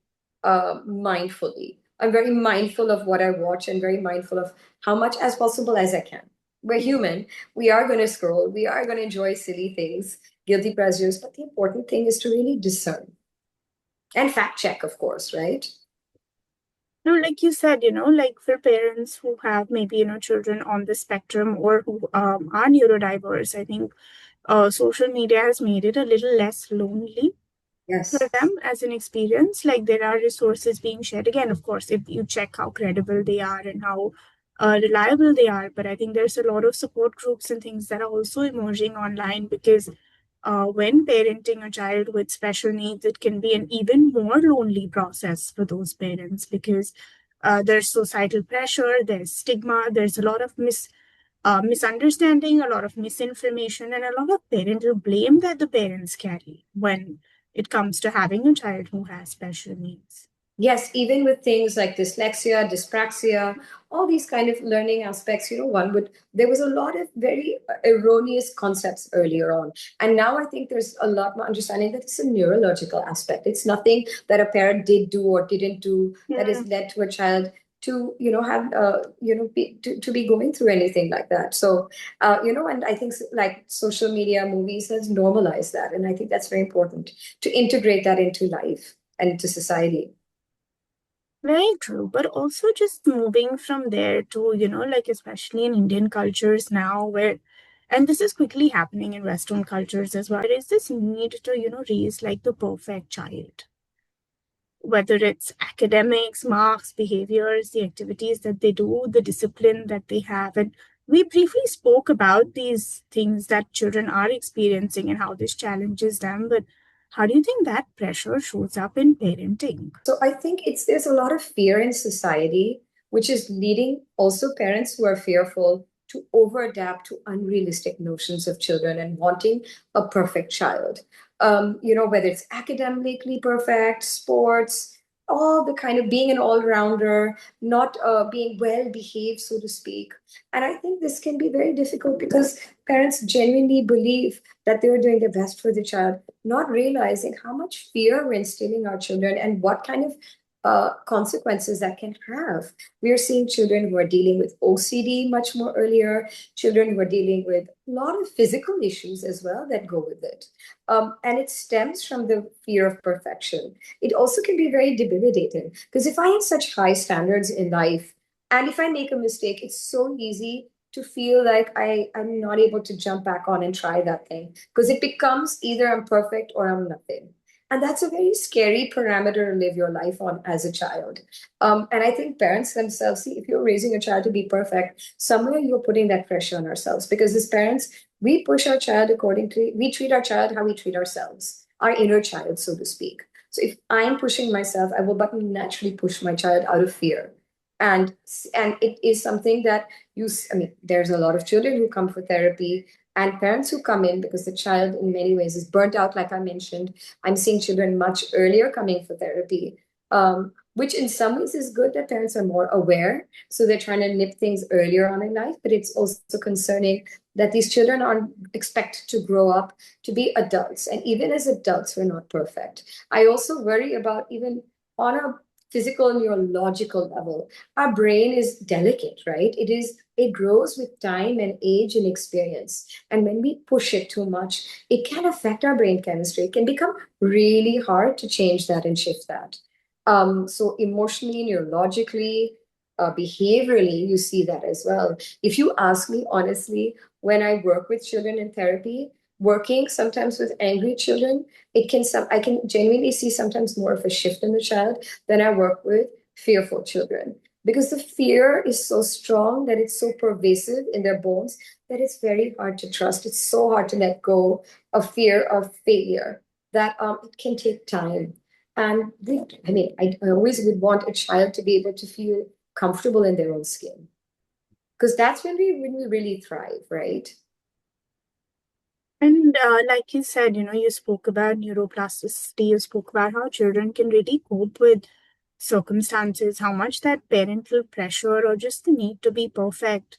mindfully. I'm very mindful of what I watch and very mindful of how much as possible as I can. We're human. We are going to scroll. We are going to enjoy silly things, guilty pleasures. But the important thing is to really discern and fact check, of course, right? No, like you said, like for parents who have maybe, children on the spectrum or who are neurodiverse, I think social media has made it a little less lonely for Yes. them as an experience. Like there are resources being shared. Again, of course, if you check how credible they are and how reliable they are. But I think there's a lot of support groups and things that are also emerging online because when parenting a child with special needs, it can be an even more lonely process for those parents because there's societal pressure, there's stigma, there's a lot of misunderstanding, a lot of misinformation, and a lot of parental blame that the parents carry when it comes to having a child who has special needs. Yes, even with things like dyslexia, dyspraxia, all these kind of learning aspects, there was a lot of very erroneous concepts earlier on. And now I think there's a lot more understanding that it's a neurological aspect. It's nothing that a parent did do or didn't do that has Hmm. led to a child to, have, to be going through anything like that. So, and I think like social media, movies has normalized that. And I think that's very important to integrate that into life and into society. Very true. But also just moving from there to, like especially in Indian cultures now, where, and this is quickly happening in Western cultures as well, there is this need to, raise like the perfect child, whether it's academics, marks, behaviors, the activities that they do, the discipline that they have. And we briefly spoke about these things that children are experiencing and how this challenges them. But how do you think that pressure shows up in parenting? So I think there's a lot of fear in society, which is leading also parents who are fearful to over adapt to unrealistic notions of children and wanting a perfect child. Whether it's academically perfect, sports, all the kind of being an all-rounder, not being well behaved, so to speak. And I think this can be very difficult because parents genuinely believe that they're doing their best for the child, not realizing how much fear we're instilling our children and what kind of consequences that can have. We are seeing children who are dealing with OCD much more earlier, children who are dealing with a lot of physical issues as well that go with it. And it stems from the fear of perfection. It also can be very debilitating because if I have such high standards in life, and if I make a mistake, it's so easy to feel like I'm not able to jump back on and try that thing because it becomes either I'm perfect or I'm nothing. And that's a very scary parameter to live your life on as a child. And I think parents themselves, see, if you're raising a child to be perfect, somewhere you're putting that pressure on ourselves because as parents, we push our child we treat our child how we treat ourselves, our inner child, so to speak. So if I'm pushing myself, I will but naturally push my child out of fear. And and it is something that I mean, there's a lot of children who come for therapy and parents who come in because the child in many ways is burnt out, like I mentioned. I'm seeing children much earlier coming for therapy, which in some ways is good that parents are more aware. So they're trying to nip things earlier on in life, but it's also concerning that these children aren't expected to grow up to be adults. And even as adults, we're not perfect. I also worry about even on a physical neurological level, our brain is delicate, right? It grows with time and age and experience. And when we push it too much, it can affect our brain chemistry. It can become really hard to change that and shift that. So emotionally, neurologically, behaviorally, you see that as well. If you ask me honestly, when I work with children in therapy, working sometimes with angry children, I can genuinely see sometimes more of a shift in the child than I work with fearful children. Because the fear is so strong that it's so pervasive in their bones that it's very hard to trust. It's so hard to let go of fear of failure that it can take time. And I always would want a child to be able to feel comfortable in their own skin because that's when we really thrive, right? And like you said, you spoke about neuroplasticity, you spoke about how children can really cope with circumstances, how much that parental pressure or just the need to be perfect,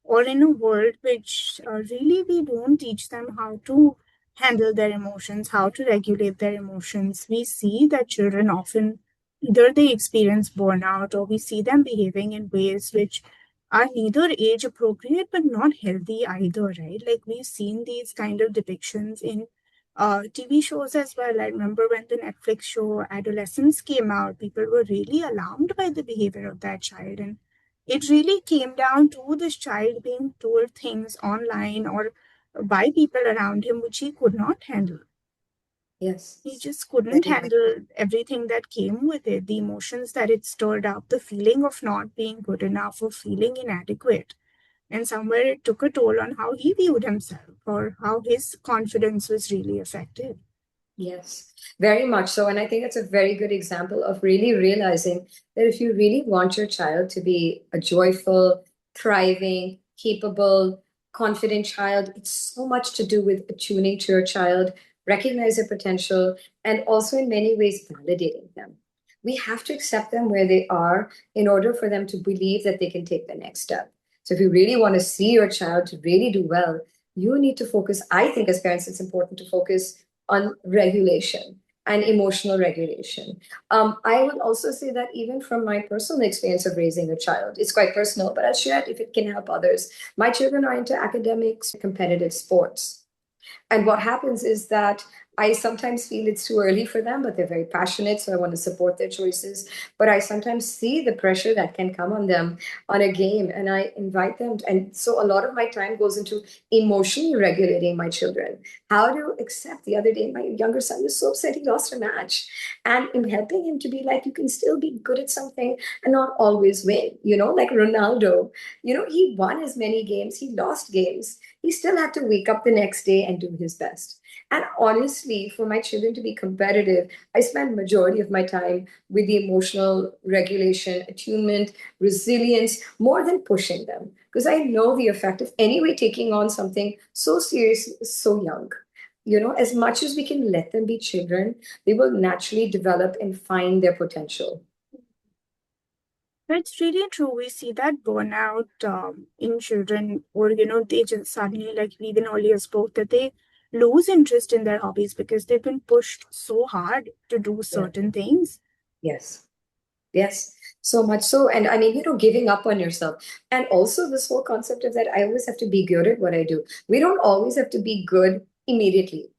or in a world which really we don't teach them how to handle their emotions, how to regulate their emotions. We see that children often either they experience burnout or we see them behaving in ways which are neither age appropriate but not healthy either, right? Like we've seen these kind of depictions in TV shows as well. I remember when the Netflix show Adolescence came out, people were really alarmed by the behavior of that child. And it really came down to this child being told things online or by people around him which he could not handle. Yes, He just couldn't very much. handle everything that came with it, the emotions that it stirred up, the feeling of not being good enough or feeling inadequate. And somewhere it took a toll on how he viewed himself or how his confidence was really affected. Yes, very much so. And I think it's a very good example of really realizing that if you really want your child to be a joyful, thriving, capable, confident child, it's so much to do with attuning to your child, recognize their potential, and also in many ways validating them. We have to accept them where they are in order for them to believe that they can take the next step. So if you really want to see your child to really do well, you need to focus. I think as parents, it's important to focus on regulation and emotional regulation. I would also say that even from my personal experience of raising a child, it's quite personal, but I'll share it if it can help others. My children are into academics, competitive sports. And what happens is that I sometimes feel it's too early for them, but they're very passionate. So I want to support their choices. But I sometimes see the pressure that can come on them on a game, and I invite them. And so a lot of my time goes into emotionally regulating my children. How to accept the other day, my younger son was so upset he lost a match. And in helping him to be like, you can still be good at something and not always win. Like Ronaldo, he won as many games, he lost games, he still had to wake up the next day and do his best. And honestly, for my children to be competitive, I spend majority of my time with the emotional regulation, attunement, resilience, more than pushing them. Because I know the effect of anyway taking on something so serious so young. As much as we can let them be children, they will naturally develop and find their potential. It's really true. We see that burnout in children, or they just suddenly, like we even earlier spoke, that they lose interest in their hobbies because they've been pushed so hard to do Yeah. certain things. Yes. Yes, so much so. And I mean, giving up on yourself. And also this whole concept of that I always have to be good at what I do. We don't always have to be good immediately.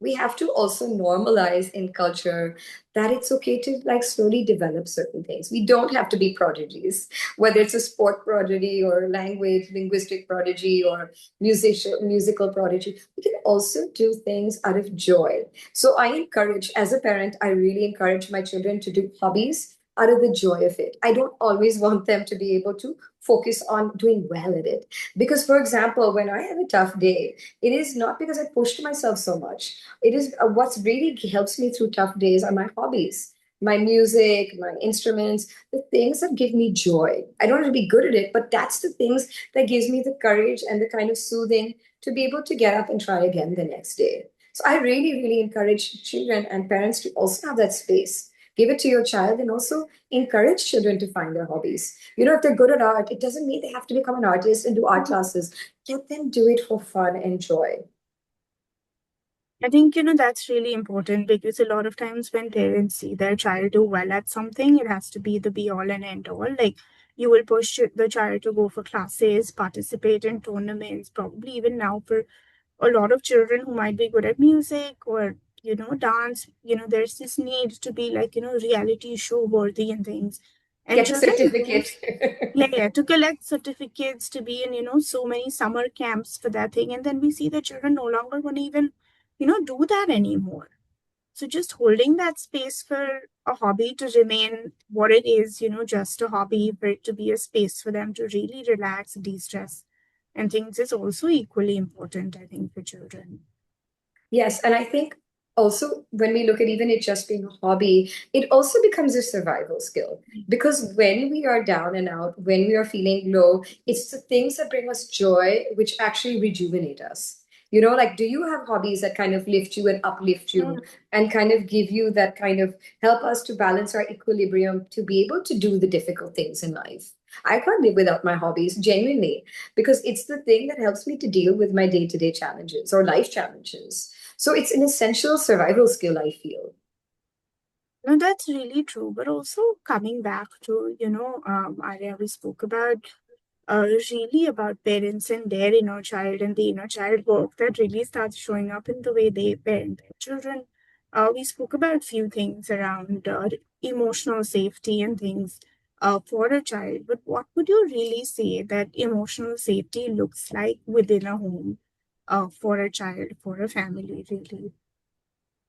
We have to also normalize in culture that it's okay to like slowly develop certain things. We don't have to be prodigies, whether it's a sport prodigy or language, linguistic prodigy or musical prodigy. We can also do things out of joy. So I encourage, as a parent, I really encourage my children to do hobbies out of the joy of it. I don't always want them to be able to focus on doing well at it. Because, for example, when I have a tough day, it is not because I pushed myself so much. It is what's really helps me through tough days are my hobbies, my music, my instruments, the things that give me joy. I don't have to be good at it, but that's the things that gives me the courage and the kind of soothing to be able to get up and try again the next day. So I really, really encourage children and parents to also have that space. Give it to your child and also encourage children to find their hobbies. If they're good at art, it doesn't mean they have to become an artist and do art classes. Let them do it for fun and joy. I think, that's really important because a lot of times when parents see their child do well at something, it has to be the be all and end all. Like, you will push the child to go for classes, participate in tournaments, probably even now for a lot of children who might be good at music or, dance, there's this need to be like, reality show worthy and things. And Get the children use, yeah, certificate. yeah, to collect certificates, to be in, so many summer camps for that thing. And then we see the children no longer want to even, do that anymore. So just holding that space for a hobby to remain what it is, just a hobby, for it to be a space for them to really relax, de-stress, and things is also equally important, I think, for children. Yes, and I think also when we look at even it just being a hobby, it also becomes a survival skill. Because when we are down and out, when we are feeling low, it's the things that bring us joy which actually rejuvenate us. Like, do you have hobbies that kind of lift you and uplift Mm. you and kind of give you that kind of help us to balance our equilibrium to be able to do the difficult things in life? I can't live without my hobbies, genuinely, because it's the thing that helps me to deal with my day-to-day challenges or life challenges. So it's an essential survival skill, I feel. No, that's really true. But also coming back to, Arya, we spoke about really about parents and their inner child and the inner child work that really starts showing up in the way they parent their children. We spoke about few things around emotional safety and things for a child. But what would you really say that emotional safety looks like within a home for a child, for a family, really?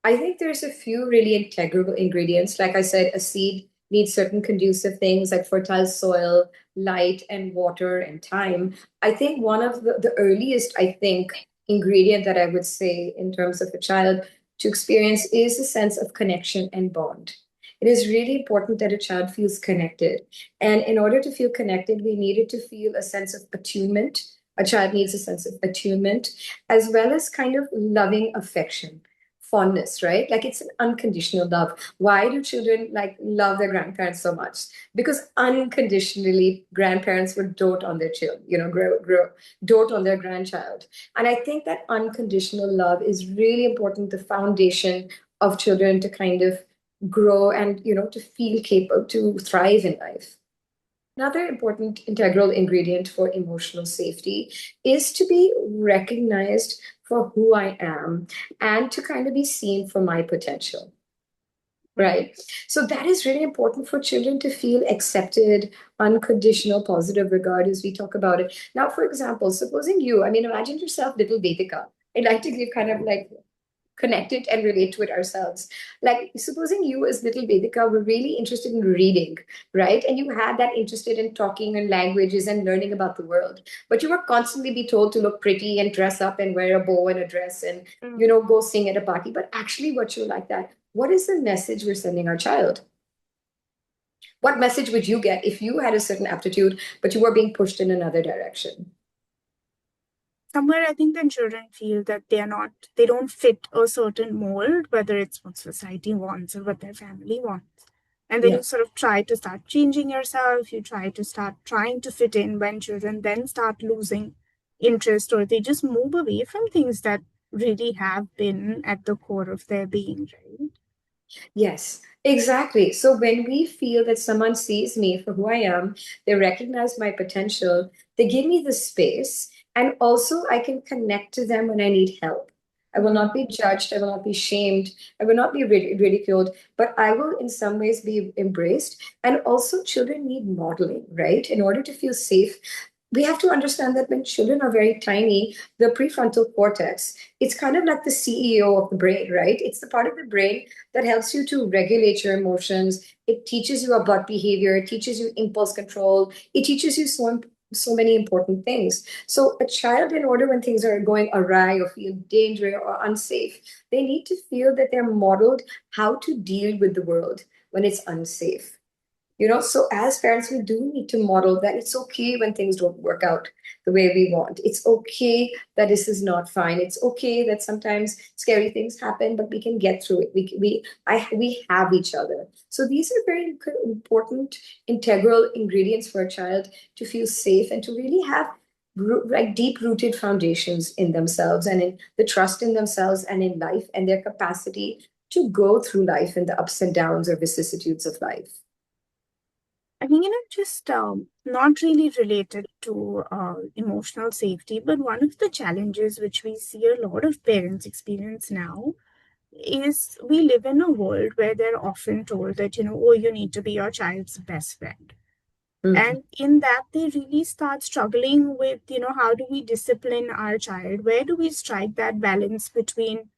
I think there's a few really integral ingredients. Like I said, a seed needs certain conducive things like fertile soil, light, and water and time. I think one of the earliest, I think, ingredient that I would say in terms of a child to experience is a sense of connection and bond. It is really important that a child feels connected. And in order to feel connected, we needed to feel a sense of attunement. A child needs a sense of attunement, as well as kind of loving affection, fondness, right? Like it's an unconditional love. Why do children like love their grandparents so much? Because unconditionally, grandparents would dote on their children, dote on their grandchild. And I think that unconditional love is really important, the foundation of children to kind of grow and, to feel capable, to thrive in life. Another important integral ingredient for emotional safety is to be recognized for who I am and to kind of be seen for my potential. Right. So that is really important for children to feel accepted, unconditional, positive regard as we talk about it. Now, for example, supposing you, I mean, imagine yourself, little Vedika. I'd like to give kind of like connect it and relate to it ourselves. Like, supposing you as little Vedika were really interested in reading, right? And you had that interested in talking and languages and learning about the world, but you were constantly be told to look pretty and dress up and wear a bow and a dress and, Mm. go sing at a party. But actually, what you're like that, what is the message we're sending our child? What message would you get if you had a certain aptitude, but you were being pushed in another direction? Somewhere I think then children feel that they don't fit a certain mold, whether it's what society wants or what their family wants. And then Yeah. you sort of try to start changing yourself, you try to start trying to fit in, when children then start losing interest or they just move away from things that really have been at the core of their being, right? Yes, exactly. So when we feel that someone sees me for who I am, they recognize my potential, they give me the space, and also I can connect to them when I need help. I will Mm. not be judged, I will not be shamed, I will not be ridiculed, but I will in some ways be embraced. And also, children need modeling, right? In order to feel safe, we have to understand that when children are very tiny, the prefrontal cortex, it's kind of like the CEO of the brain, right? It's the part of the brain that helps you to regulate your emotions. It teaches you about behavior. It teaches you impulse control. It teaches you so many important things. So a child, in order when things are going awry or feel dangerous or unsafe, they need to feel that they're modeled how to deal with the world when it's unsafe. So as parents, we do need to model that it's okay when things don't work out the way we want. It's okay that this is not fine. It's okay that sometimes scary things happen, but we can get through it. We have each other. So these are very important integral ingredients for a child to feel safe and to really have like deep rooted foundations in themselves and in the trust in themselves and in life and their capacity to go through life and the ups and downs or vicissitudes of life. I think, just not really related to emotional safety, but one of the challenges which we see a lot of parents experience now is we live in a world where they're often told that, oh, you need to be your child's best friend. Mm. And in that, they really start struggling with, how do we discipline our child? Where do we strike that balance between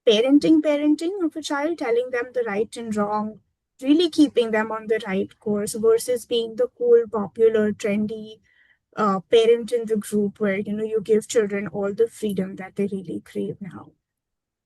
parenting of a child, telling them the right and wrong, really keeping them on the right course versus being the cool, popular, trendy parent in the group where, you give children all the freedom that they really crave now.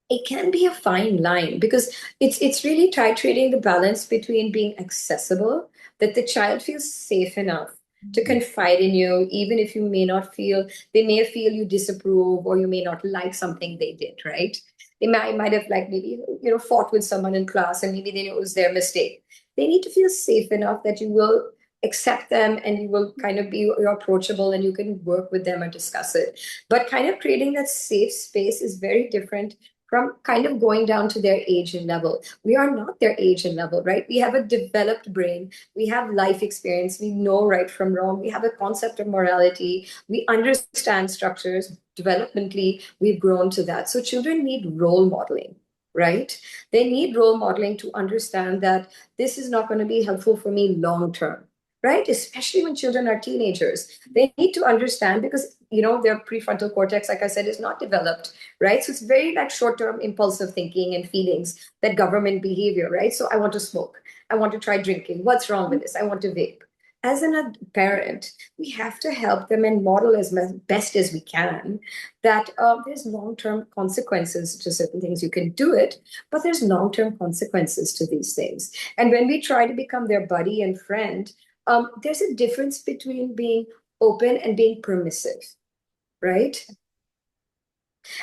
It can be a fine line because it's really titrating the balance between being accessible, that the child feels safe enough to confide in you, even if you may not feel, they may feel you disapprove or you may not like something they did, right? They might have like maybe fought with someone in class and maybe they knew it was their mistake. They need to feel safe enough that you will accept them and you will kind of be you're approachable and you can work with them and discuss it. But kind of creating that safe space is very different from kind of going down to their age and level. We are not their age and level, right? We have a developed brain. We have life experience. We know right from wrong. We have a concept of morality. We understand structures. Developmentally, we've grown to that. So children need role modeling, right? They need role modeling to understand that this is not going to be helpful for me long term, right? Especially when children are teenagers. They need to understand because, their prefrontal cortex, like I said, is not developed, right? So it's very like short-term impulsive thinking and feelings that government behavior, right? So I want to smoke. I want to try drinking. What's wrong with this? I want to vape. As parent, we have to help them and model as best as we can that there's long-term consequences to certain things. You can do it, but there's long-term consequences to these things. And when we try to become their buddy and friend, there's a difference between being open and being permissive, right?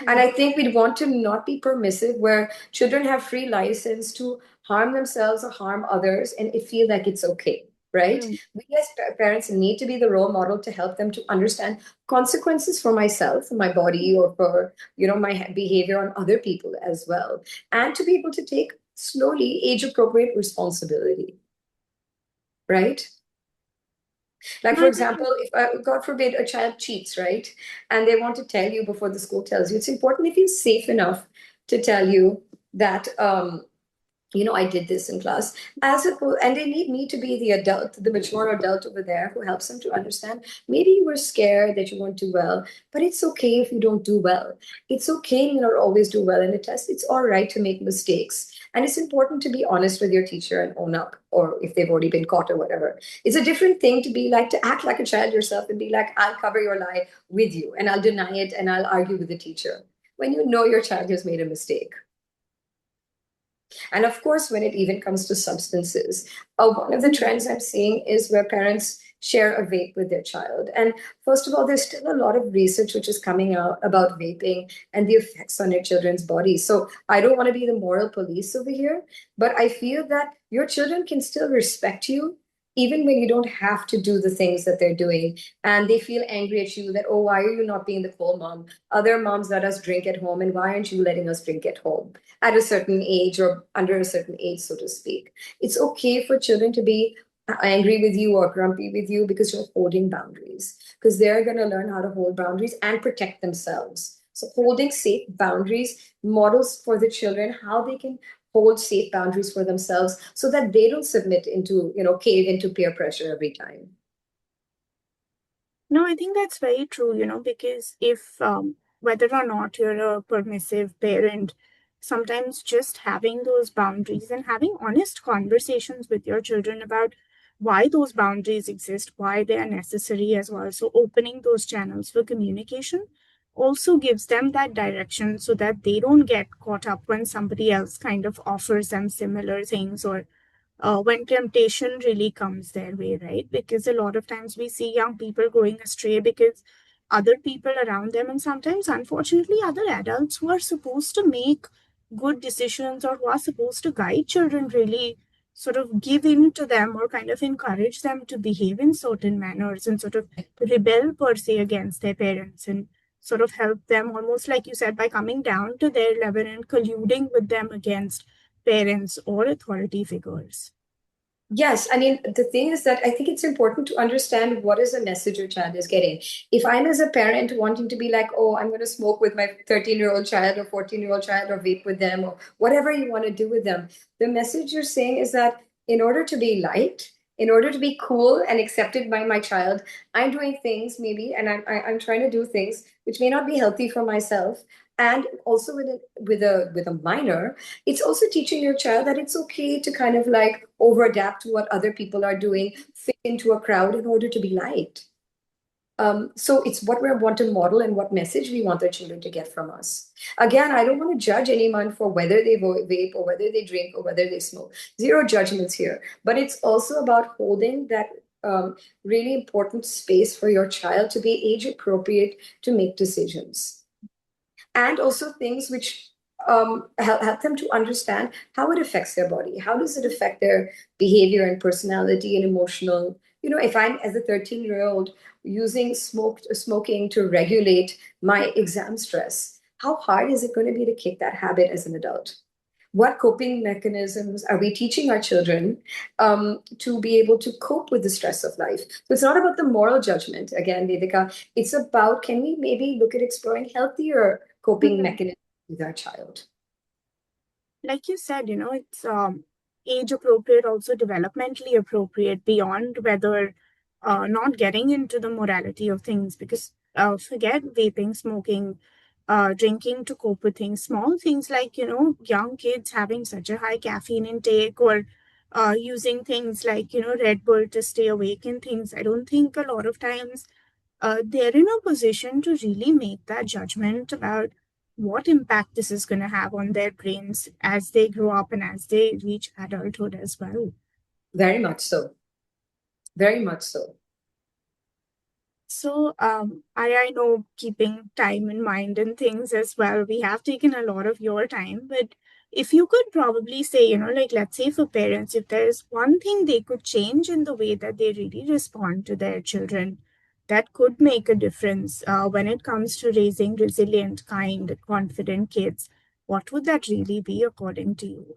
And Yeah. I think we'd want to not be permissive where children have free license to harm themselves or harm others and it feel like it's okay, right? Mm. We as parents need to be the role model to help them to understand consequences for myself, for my body, or for, my behavior on other people as well. And to be able to take slowly age appropriate responsibility, right? Like, No, for I think example, if God forbid a child cheats, right? And they want to tell you before the school tells you, it's important if you're safe enough to tell you that, I did this in class. And they need me to be the adult, the mature adult over there who helps them to understand. Maybe you were scared that you won't do well, but it's okay if you don't do well. It's okay you not always do well in a test. It's all right to make mistakes. And it's important to be honest with your teacher and own up, or if they've already been caught or whatever. It's a different thing to be like, to act like a child yourself and be like, I'll cover your lie with you and I'll deny it and I'll argue with the teacher when you know your child has made a mistake. And of course, when it even comes to substances, one of the trends I'm seeing is where parents share a vape with their child. And first of all, there's still a lot of research which is coming out about vaping and the effects on your children's bodies. So I don't want to be the moral police over here, but I feel that your children can still respect you even when you don't have to do the things that they're doing. And they feel angry at you that, oh, why are you not being the cool mom? Other moms let us drink at home, and why aren't you letting us drink at home? At a certain age or under a certain age, so to speak. It's okay for children to be angry with you or grumpy with you because you're holding boundaries, because they're going to learn how to hold boundaries and protect themselves. So holding safe boundaries models for the children how they can hold safe boundaries for themselves so that they don't submit into, cave into peer pressure every time. No, I think that's very true, because if whether or not you're a permissive parent, sometimes just having those boundaries and having honest conversations with your children about why those boundaries exist, why they are necessary as well. So, opening those channels for communication also gives them that direction so that they don't get caught up when somebody else kind of offers them similar things or when temptation really comes their way, right? Because a lot of times we see young people going astray because other people around them, and sometimes, unfortunately, other adults who are supposed to make good decisions or who are supposed to guide children really sort of give in to them or kind of encourage them to behave in certain manners and sort of rebel per se against their parents and sort of help them almost like you said by coming down to their level and colluding with them against parents or authority figures. Yes, I mean, the thing is that I think it's important to understand what is the message your child is getting. If I'm as a parent wanting to be like, oh, I'm going to smoke with my 13-year-old child or 14-year-old child or vape with them or whatever you want to do with them, the message you're saying is that in order to be liked, in order to be cool and accepted by my child, I'm doing things maybe, and I'm trying to do things which may not be healthy for myself. And also with a minor, it's also teaching your child that it's okay to kind of like over adapt to what other people are doing, fit into a crowd in order to be liked. So it's what we want to model and what message we want our children to get from us. Again, I don't want to judge anyone for whether they vape or whether they drink or whether they smoke. Zero judgments here. But it's also about holding that really important space for your child to be age appropriate to make decisions, and also things which help them to understand how it affects their body. How does it affect their behavior and personality and emotional? You know, if I'm as a 13-year-old using smoking to regulate my exam stress, how hard is it going to be to kick that habit as an adult? What coping mechanisms are we teaching our children to be able to cope with the stress of life? So it's not about the moral judgment, again, Vedika. It's about, can we maybe look at exploring healthier coping Mhm. mechanisms with our child? Like you said, it's age appropriate, also developmentally appropriate beyond whether not getting into the morality of things, because forget vaping, smoking, drinking to cope with things, small things like, young kids having such a high caffeine intake or using things like, Red Bull to stay awake and things. I don't think a lot of times they're in a position to really make that judgment about what impact this is going to have on their brains as they grow up and as they reach adulthood as well. Very much so. Very much so. So, I know keeping time in mind and things as well, we have taken a lot of your time, but if you could probably say, like let's say for parents, if there's one thing they could change in the way that they really respond to their children, that could make a difference when it comes to raising resilient, kind, confident kids, what would that really be according to you?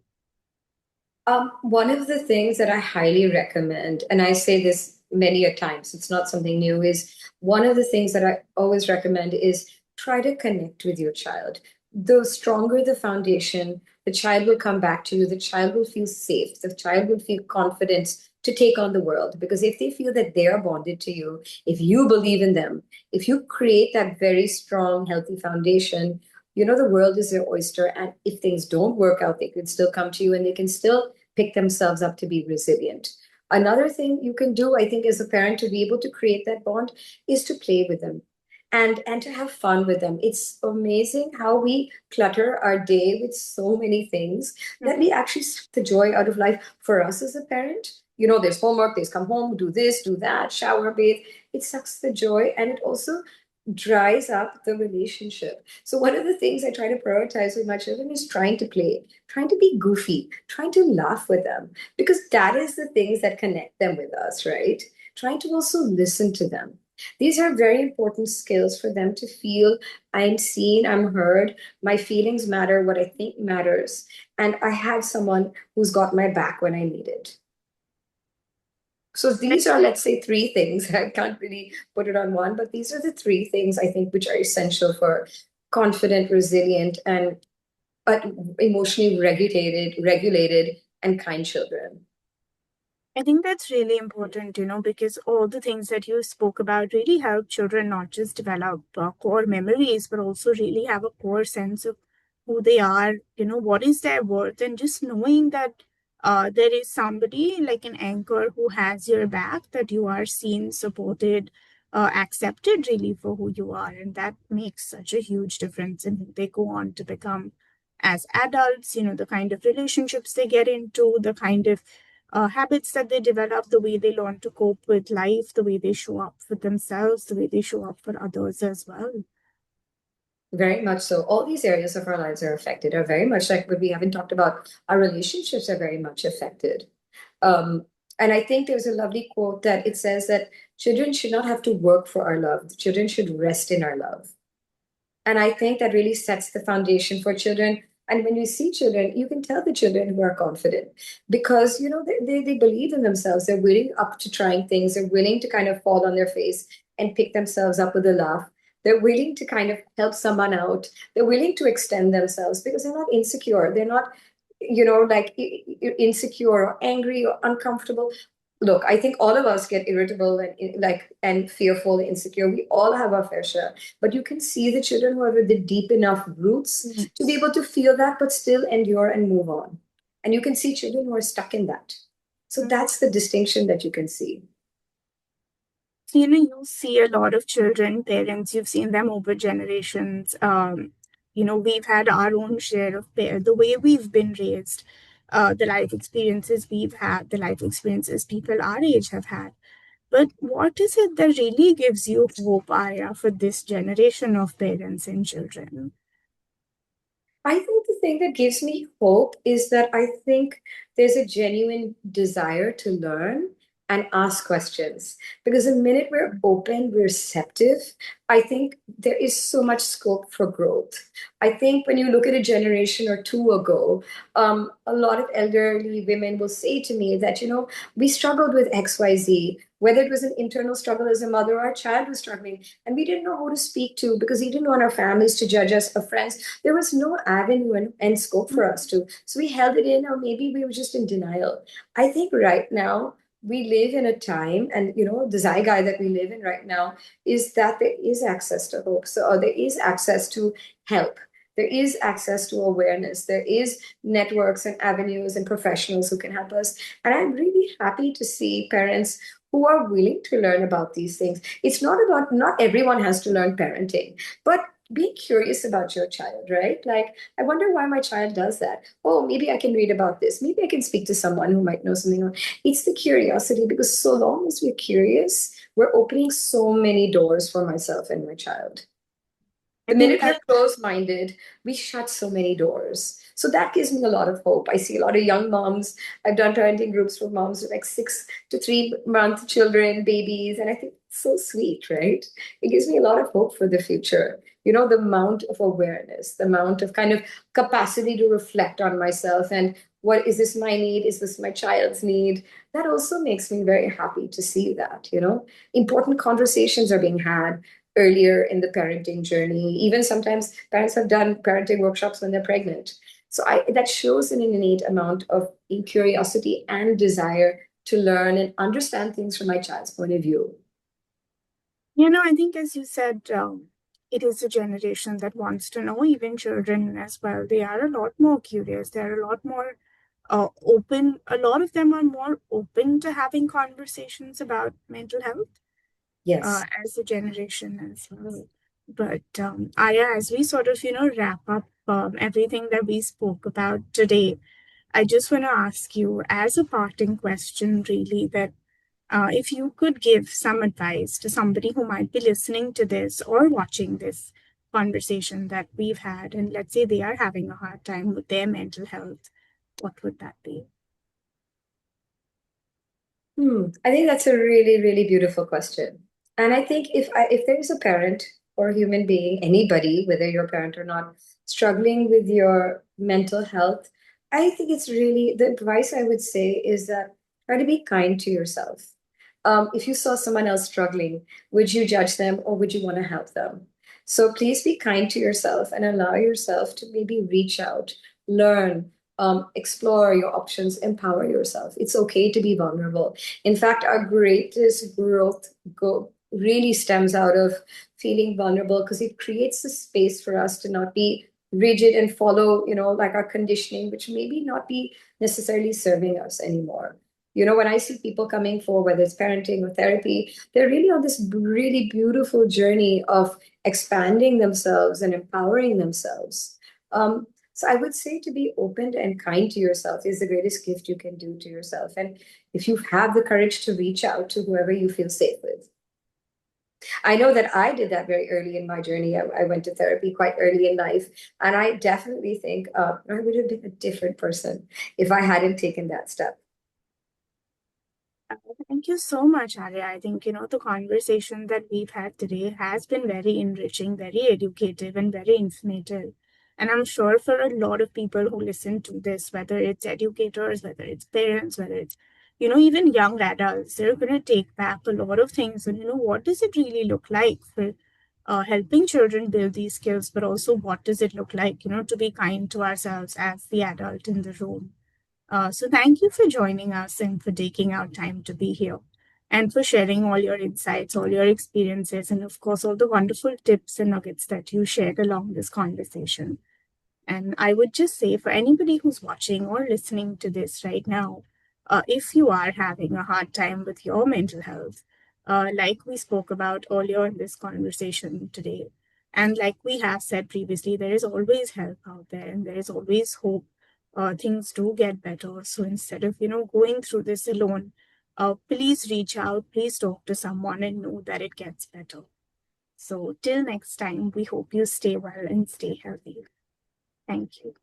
One of the things that I highly recommend, and I say this many a times, it's not something new, is one of the things that I always recommend is try to connect with your child. The stronger the foundation, the child will come back to you, the child will feel safe, the child will feel confidence to take on the world. Because if they feel that they are bonded to you, if you believe in them, if you create that very strong, healthy foundation, the world is their oyster. And if things don't work out, they can still come to you and they can still pick themselves up to be resilient. Another thing you can do, I think, as a parent to be able to create that bond is to play with them and to have fun with them. It's amazing how we clutter our day with so many things that we actually suck the joy out of life for us as a parent. There's homework, there's come home, do this, do that, shower, bathe. It sucks the joy and it also dries up the relationship. So one of the things I try to prioritize with my children is trying to play, trying to be goofy, trying to laugh with them, because that is the things that connect them with us, right? Trying to also listen to them. These are very important skills for them to feel I'm seen, I'm heard, my feelings matter, what I think matters, and I have someone who's got my back when I need it. So these are, let's say, three things. I can't really put it on one, but these are the three things I think which are essential for confident, resilient, and emotionally regulated, and kind children. I think that's really important, because all the things that you spoke about really help children not just develop core memories, but also really have a core sense of who they are, what is their worth, and just knowing that there is somebody like an anchor who has your back, that you are seen, supported, accepted really for who you are. And that makes such a huge difference. And they go on to become, as adults, the kind of relationships they get into, the kind of habits that they develop, the way they learn to cope with life, the way they show up for themselves, the way they show up for others as well. Very much so. All these areas of our lives are affected, are very much like what we haven't talked about. Our relationships are very much affected. Um, and I think there's a lovely quote that it says that children should not have to work for our love. Children should rest in our love. And I think that really sets the foundation for children. And when you see children, you can tell the children who are confident because, they believe in themselves. They're willing up to trying things. They're willing to kind of fall on their face and pick themselves up with a laugh. They're willing to kind of help someone out. They're willing to extend themselves because they're not insecure. They're not, like insecure or angry or uncomfortable. Look, I think all of us get irritable and like and fearful, insecure. We all have our fair share, but you can see the children who have the deep enough roots to be Yes. able to feel that, but still endure and move on. And you can see children who are stuck in that. So Mm. that's the distinction that you can see. So, you see a lot of children, parents, you've seen them over generations. We've had our own share of the way we've been raised, the life experiences we've had, the life experiences people our age have had. But what is it that really gives you hope, Arya, for this generation of parents and children? I think the thing that gives me hope is that I think there's a genuine desire to learn and ask questions. Because the minute we're open, we're receptive, I think there is so much scope for growth. I think when you look at a generation or two ago, a lot of elderly women will say to me that, we struggled with XYZ, whether it was an internal struggle as a mother or a child was struggling, and we didn't know who to speak to because we didn't want our families to judge us or friends. There was no avenue and scope for us to. So we held it in, or maybe we were just in denial. I think right now we live in a time, and the zeitgeist that we live in right now is that there is access to hope. So or there is access to help. There is access to awareness. There is networks and avenues and professionals who can help us. And I'm really happy to see parents who are willing to learn about these things. It's not about, not everyone has to learn parenting, but be curious about your child, right? Like, I wonder why my child does that. Oh, maybe I can read about this. Maybe I can speak to someone who might know something. It's the curiosity, because so long as we're curious, we're opening so many doors for myself and my child. I The think minute that, we're closed minded, we shut so many doors. So that gives me a lot of hope. I see a lot of young moms. I've done parenting groups for moms with like 6 to 3 month children, babies, and I think it's so sweet, right? It gives me a lot of hope for the future. The amount of awareness, the amount of kind of capacity to reflect on myself and what is this my need? Is this my child's need? That also makes me very happy to see that. Important conversations are being had earlier in the parenting journey. Even sometimes parents have done parenting workshops when they're pregnant. So that shows an innate amount of curiosity and desire to learn and understand things from my child's point of view. I think as you said, it is a generation that wants to know, even children as well. They are a lot more curious. They're a lot more open. A lot of them are more open to having conversations about mental health Yes. as a generation as well. But Arya, as we sort of, wrap up everything that we spoke about today, I just want to ask you as a parting question, really, that if you could give some advice to somebody who might be listening to this or watching this conversation that we've had, and let's say they are having a hard time with their mental health, what would that be? I think that's a really, really beautiful question. And I think if there is a parent or a human being, anybody, whether you're a parent or not, struggling with your mental health, I think it's really the advice I would say is that try to be kind to yourself. If you saw someone else struggling, would you judge them or would you want to help them? So please be kind to yourself and allow yourself to maybe reach out, learn, explore your options, empower yourself. It's okay to be vulnerable. In fact, our greatest growth really stems out of feeling vulnerable because it creates a space for us to not be rigid and follow, like our conditioning, which maybe not be necessarily serving us anymore. When I see people coming for whether it's parenting or therapy, they're really on this really beautiful journey of expanding themselves and empowering themselves. So I would say to be open and kind to yourself is the greatest gift you can do to yourself. And if you have the courage to reach out to whoever you feel safe with. I know that I did that very early in my journey. I went to therapy quite early in life. And I definitely think I would have been a different person if I hadn't taken that step. Uh, Thank you so much, Arya. I think, the conversation that we've had today has been very enriching, very educative, and very informative. And I'm sure for a lot of people who listen to this, whether it's educators, whether it's parents, whether it's, even young adults, they're going to take back a lot of things. And, what does it really look like for helping children build these skills, but also what does it look like, to be kind to ourselves as the adult in the room. So thank you for joining us and for taking our time to be here and for sharing all your insights, all your experiences, and of course, all the wonderful tips and nuggets that you shared along this conversation. And I would just say for anybody who's watching or listening to this right now, if you are having a hard time with your mental health, like we spoke about earlier in this conversation today, and like we have said previously, there is always help out there and there is always hope. Things do get better. So instead of, going through this alone, please reach out, please talk to someone and know that it gets better. So till next time, we hope you stay well and stay healthy. Thank you.